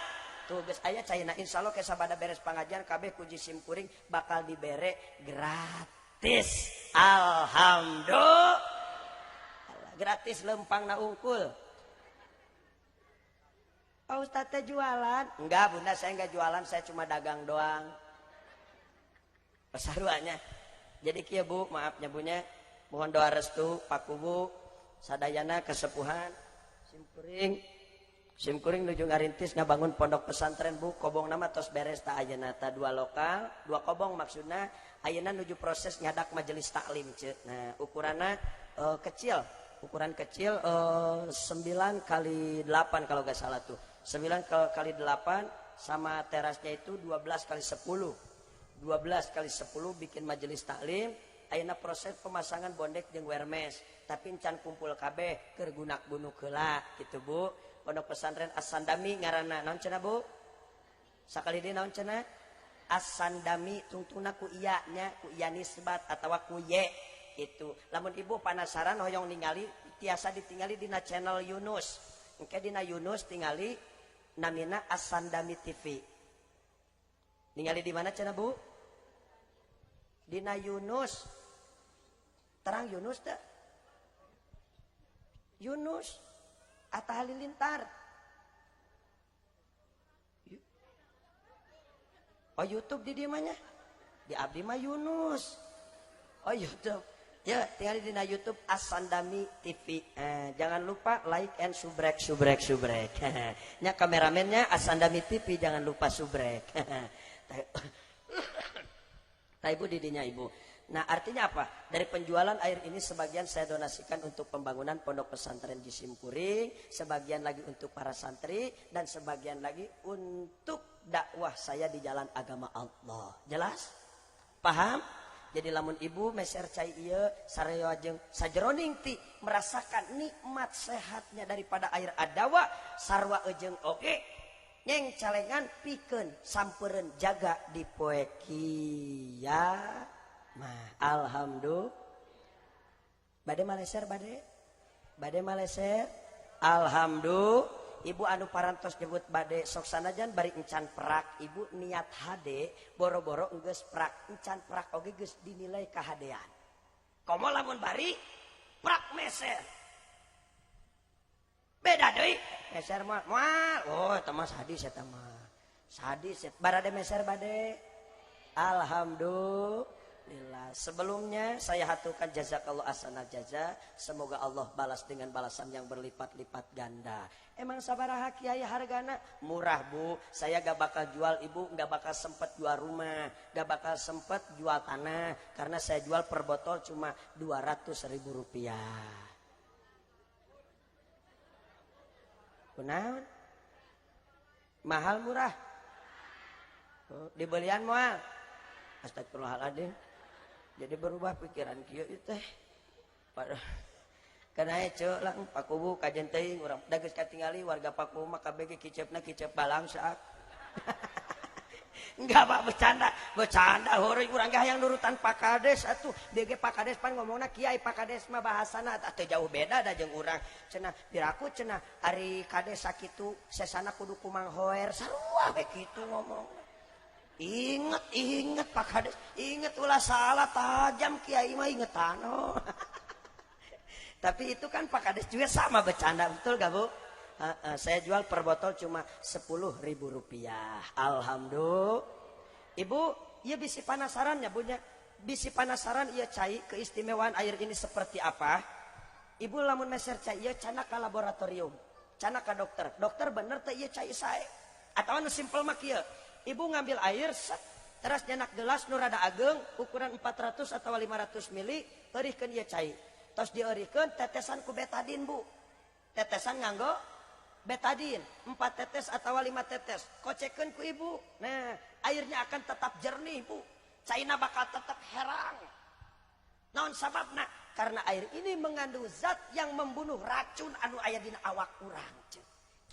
tuh geus aya caina. Insyaallah ke sabada beres pangajian kabeh puji simkuring bakal dibere gratis. Alhamdulillah, gratis lempang na ungkul. Pak Ustaz teh jualan? Enggak Bunda, saya enggak jualan, saya cuma dagang doang. Pesaruannya. Jadi kieu Bu, maaf nyabunya. Mohon doa restu Pak Kubu, sadayana kesepuhan, simkuring, Simkuring nuju ngarintis ngabangun pondok pesantren Bu, kobong nama tos beres ta ayeuna ta 2 lokal, 2 kobong maksudna ayeuna nuju proses nyadak majelis taklim ceuk. Nah, ukuranna kecil, ukuran kecil 9 kali 8 kalau gak salah tuh. 9 kali 8 sama terasnya itu 12 kali 10. 12 kali 10 bikin majelis taklim. Ayeuna proses pemasangan bondek jeung wermes, tapi encan kumpul kabeh keur gunak bunuh heula kitu Bu. Pondok pesantren As-Sandami ngaranna naon cenah Bu? Sakali deui naon cenah? As-Sandami tungtungna ku iya nya, ku iya nisbat atawa ku ye itu. Lamun ibu penasaran hoyong ningali tiasa ditingali dina channel Yunus. Engke dina Yunus tingali namina As-Sandami TV. Ningali di mana cenah Bu? Dina Yunus. Terang Yunus teh. Yunus Atta Halilintar. Oh YouTube di dia mana? Di abdi mah Yunus. Oh YouTube. Ya tinggal di YouTube As-Sandami TV. Jangan lupa like and subrek. Nya kameramennya As-Sandami TV jangan lupa subrek. Nah ibu didinya ibu. Nah artinya apa? Dari penjualan air ini sebagian saya donasikan untuk pembangunan pondok pesantren di Simkuring, sebagian lagi untuk para santri, dan sebagian lagi untuk dakwah saya di jalan agama Allah. Jelas? Paham? Jadi lamun ibu meser cai ieu sarua jeung sajeroning ti merasakan nikmat sehatnya daripada air adawa sarua ejeung oge nyeng calengan pikeun sampeureun jaga di poe kieu. Nah, alhamdulillah. Bade maleser bade maleser. Alhamdulillah. Ibu anu parantos nyebut bade sok sanajan bari encan perak. Ibu niat hade boro-boro enggeus perak. Encan perak oge geus dinilai kahadean. Komo lamun bari perak meser. Beda deui. Meser mah moal. Oh, eta mah sadis eta mah. Sadis barade meser bade. Alhamdulillah. Sebelumnya saya haturkan jazakallahu ahsanal jaza. Semoga Allah balas dengan balasan yang berlipat-lipat ganda. Emang sabaraha kiai hargana? Murah Bu. Saya gak bakal jual ibu, gak bakal sempet jual rumah, gak bakal sempet jual tanah, karena saya jual per botol cuma 200.000 rupiah. Kunaon? Mahal murah? Dibelian moal? Astagfirullahaladzim. Jadi berubah pikiran kieu teh. Pada kana ceu lang pakubu kajen teuing urang da geus katingali warga pakubu mah kabeh ge kiceupna kiceup balang saak. Enggak Pak bercanda heureui urang ge hayang nurutan Pak Kades atuh. Dia Pak Kades pan ngomongna kiai Pak Kades mah bahasana teh jauh beda da jeung urang. Cenah piraku cenah ari Kades sakitu sesana kudu kumang hoer sarua we kitu ngomong. Ingat Pak Kades, ingat ulah salah tajam kiai mah ingetan. Oh. Tapi itu kan Pak Kades juga sama bercanda, betul gak Bu? Saya jual per botol cuma 10.000 rupiah. Alhamdulillah. Ibu, iya bisi penasarannya bunya. Bisi penasaran iya cai keistimewaan air ini seperti apa? Ibu lamun meser cai iya cana ka laboratorium, cana ka dokter. Dokter bener teh iya cai sae. Atau nu simpel mah kieu. Ibu ngambil air, teras nyenak gelas nu rada ageng, ukuran 400 atau 500 mili, eurikeun ieu cai. Tos dieurikeun tetesan ku betadin Bu. Tetesan nganggo betadin, 4 tetes atau 5 tetes. Kocekeun ku ibu. Nah, airnya akan tetap jernih Bu. Caina bakal tetap herang. Naon sababna? Karena air ini mengandung zat yang membunuh racun anu aya dina awak urang.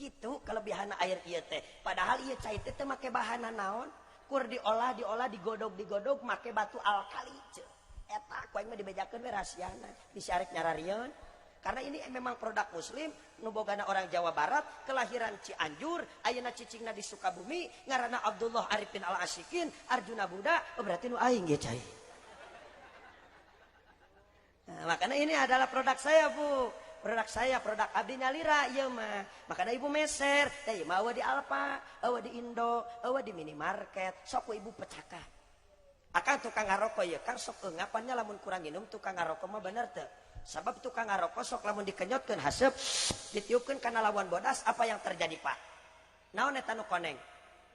Gitu kelebihan air ieu teh. Padahal ieu cai teh make bahanna naon? Kur diolah digodog make batu alkali ce. Eta ku aing mah dibejakeun we rahasiana. Bisa arek nyararieun. Karena ini memang produk muslim nu bogana orang Jawa Barat, kelahiran Cianjur, ayeuna cicingna di Sukabumi, ngaranna Abdullah Arifin Al Asyikin, Arjuna Buddha, berarti nu aing ge cai. Nah, makanya ini adalah produk saya Bu. Produk saya, produk abdi nyalira ieu mah. Makanya ibu meser, teh mah eueuh di Alfa, eueuh di Indo, eueuh di minimarket, sok ku ibu pecahkan. Akang tukang ngarokok ya, Kang sok ngapannya lamun kurang minum tukang ngarokok mah bener teu. Sabab tukang ngarokok sok lamun dikenyotkeun haseup, ditiupkeun kana lawan bodas, apa yang terjadi Pak? Naon eta nu koneng?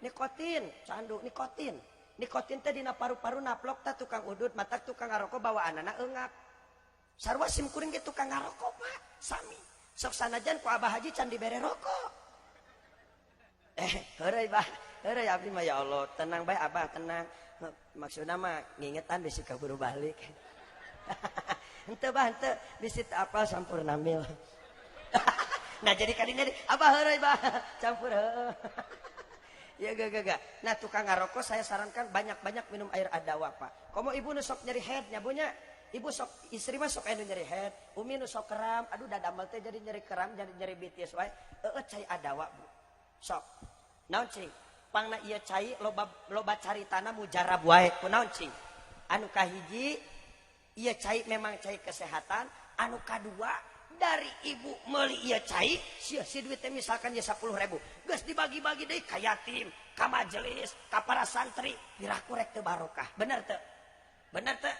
Nikotin, candu nikotin. Nikotin teh dina paru-paru naplok teh tukang udut, matak tukang ngarokok bawaanana eungap. Sarua sim kuring ge tukang ngarokok Pak, sami. Sok sanajan ku Abah Haji can dibere rokok. Heureuy Bah, heureuy abdi mah ya Allah, tenang bae Abah, tenang. Maksudna mah ngingetan bisi kaburu balik. Henteu Bah, henteu bisi teu apal sampurna mil. Nah jadi kadinya Abah heureuy Bah, campur heueuh. Ya gak. Nah tukang ngarokok saya sarankan banyak-banyak minum air adawa Pak. Komo ibu nu sok nyeri head nya bunya. Ibu sok istri mah sok anu nyeri head, umi nu sok keram, aduh dadamel teh jadi nyeri keram, jadi nyeri bitis wae. Cai adawa Bu. Sok. Naon cing? Pangna ieu cai loba caritana mujarab wae. Kunaon cing? Anu kahiji ieu cai memang cai kesehatan, anu kadua dari ibu meuli ieu cai, sia si duit teh misalkan ye 10.000, geus dibagi-bagi deui ka yatim, ka majelis, ka para santri, piraku rek teu barokah. Bener teu? Bener teu?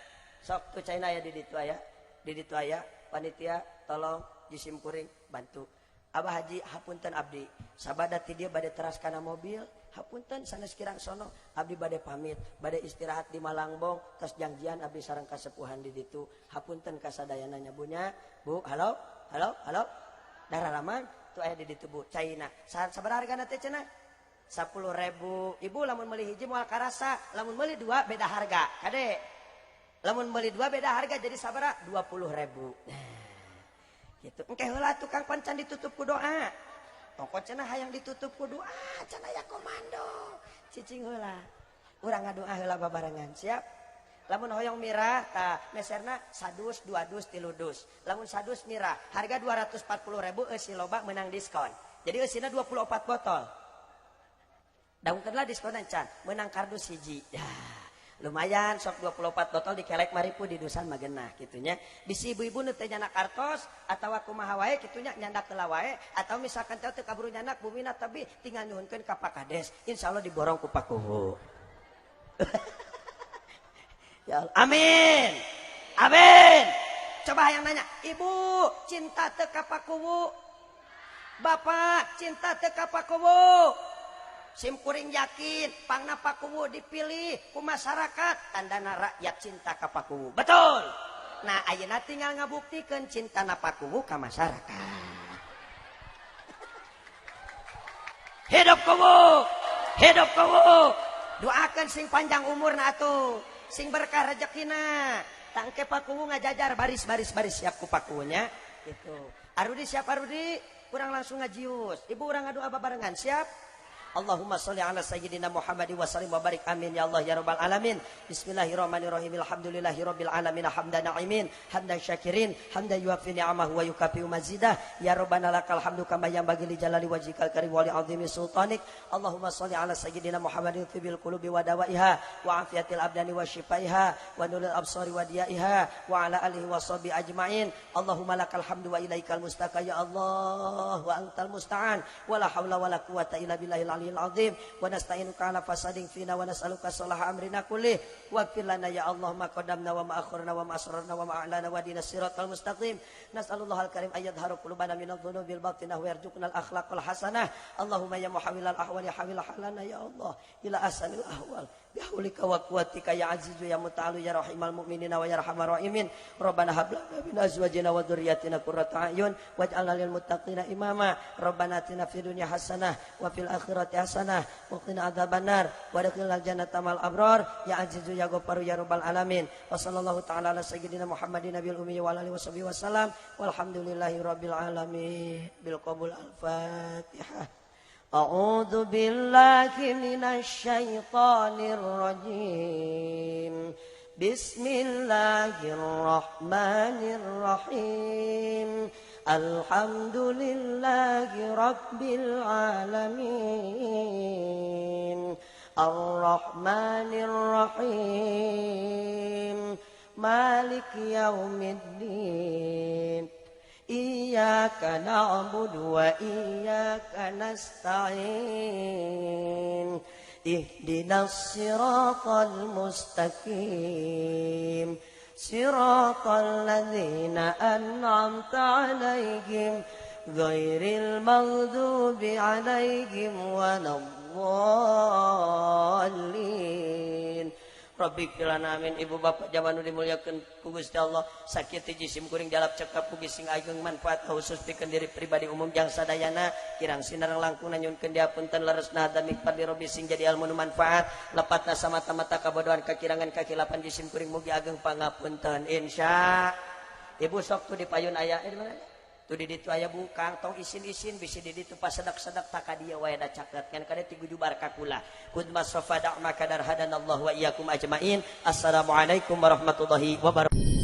Sok tu caina aya di ditu aya. Di ditu aya panitia tolong jisim kuring bantu. Abah Haji hapunten abdi. Sabada ti dieu bade teras kana mobil, hapunten sanes kirang sono abdi bade pamit, bade istirahat di Malangbong, tos janjian abdi sareng kasepuhan di ditu. Hapunten kasadayana nya bunya. Bu, halo. Dararaman tu aya di ditu Bu. Caina. Sabaraha hargana teh cenah? 10.000. Ibu lamun meuli hiji moal karasa, lamun meuli dua beda harga. Kade. Lamun beli dua beda harga jadi sabara 20.000. Gitu. Engke heula tukang pancan ditutup ku doa. Tongko cenah hayang ditutup ku doa, cenah aya komando. Cicing heula. Urang ngadoa heula babarengan. Siap? Lamun hoyong mirah tah meserna sadus, dua dus, tilu dus. Lamun sadus mirah, harga 240.000 eusi loba menang diskon. Jadi eusina 24 botol. Daungkeunlah diskonan can, menang kardus hiji. Lumayan sok 24 botol dikelek maripu di dusan magenah gitunya. Bisi ibu-ibu nu teu nyanak kartos atawa kumaha wae kitunya nyandak heula wae atau misalkan teu kaburu nyanak bumina tapi tinggal nyuhunkeun ka Pak Kades, insyaallah diborong ku Pak Kuhu. Ya Allah. Amin. Amin. Coba yang nanya, Ibu cinta teu ka Pak Kuhu? Bapak cinta teu ka Pak Kuhu? Sim kuring yakin pangna Pak Kuwu dipilih ku masyarakat, tandana rakyat cinta ka Pak Kuwu. Betul. Nah ayeuna tinggal ngabuktikeun cintana Pak Kuwu ka masyarakat. Hidup Kuwu. Hidup Kuwu. Doakeun sing panjang umurna atuh, sing berkah rezekina. Tangke Pak Kuwu ngajajar baris siap ku Pak Kuwunya gitu. Arudi siap Arudi, kurang langsung ngajius. Ibu urang ngadoa babarengan siap? Allahumma sholli ala sayyidina Muhammad wa sallim wa barik amin ya Allah ya rabbal alamin. Bismillahirrahmanirrahim. Alhamdulillahirabbil alamin hamdan na'imin hamdan syakirin hamdan yuwafi ni'amahu wa yukafi mazidah. Ya rabbana lakal hamdu kama yanbaghi li jalali wajhikal karim wa li 'azimi sultanik. Allahumma sholli ala sayyidina Muhammadin tibil qulubi wa dawaiha wa afiyatil abdani wa shifaiha wa nuril absari wa diyaiha wa ala alihi wa sahbihi ajmain. Allahumma lakal hamdu wa ilaikal mustaqa ya Allah wa antal musta'an wa la haula wa la quwwata illa billahil العظيم ونستعينك على فساد فينا ونسألك صلاح أمرنا كله واغفر لنا يا الله ما قدمنا وما أخرنا وما أسررنا وما أعلنا ودينا الصراط المستقيم نسأل الله الكريم أن يظهر قلوبنا من الذنوب الباطنة ويرزقنا الأخلاق الحسنة اللهم يا محول الأحوال حول حالنا يا الله إلى أحسن الأحوال بحولك وقوتك يا عزيز يا متعال يا رحيم المؤمنين ويا أرحم الراحمين ربنا هب لنا من أزواجنا وذرياتنا قرة أعين واجعلنا للمتقين إماما ربنا آتنا في الدنيا حسنة وفي الآخرة حسنة وقنا عذاب النار وادخلنا الجنة مع الأبرار يا عزيز يا غفار يا رب العالمين وصلى الله تعالى على سيدنا محمد نبي الأمي وعلى آله وصحبه وسلم والحمد لله رب العالمين بالقبول الفاتحة. أعوذ بالله من الشيطان الرجيم بسم الله الرحمن الرحيم الحمد لله رب العالمين الرحمن الرحيم مالك يوم الدين إياك نعبد وإياك نستعين ihdinas siratal mustaqim siratal ladzina an'amta 'alaihim ghairil maghdubi 'alaihim waladdallin. Rabbi kilana amin. Ibu bapak zaman nu dimuliakeun ku Gusti Allah, sakit jisim kuring jalap cekap pugi sing ageng manfaat khusus pikeun diri pribadi umum jang sadayana kirang sinareng langkung nanyunkeun dia punten leresna dan mikpad Rabbi sing jadi ilmu nu manfaat lepatna samata-mata kabodohan kakirangan kakilapan jisim kuring mugi ageng pangapunten insya. Ibu sok tu di payun aya di mana? Tu di ditu aya bukang tong isin-isin bisi di ditu pasedak-sedak tak ka dieu wae da caket ngan kade ti gujubar ka kula kud masrafa da' maka darhadanallahu wa iyyakum ajmain. Assalamualaikum warahmatullahi wabarakatuh.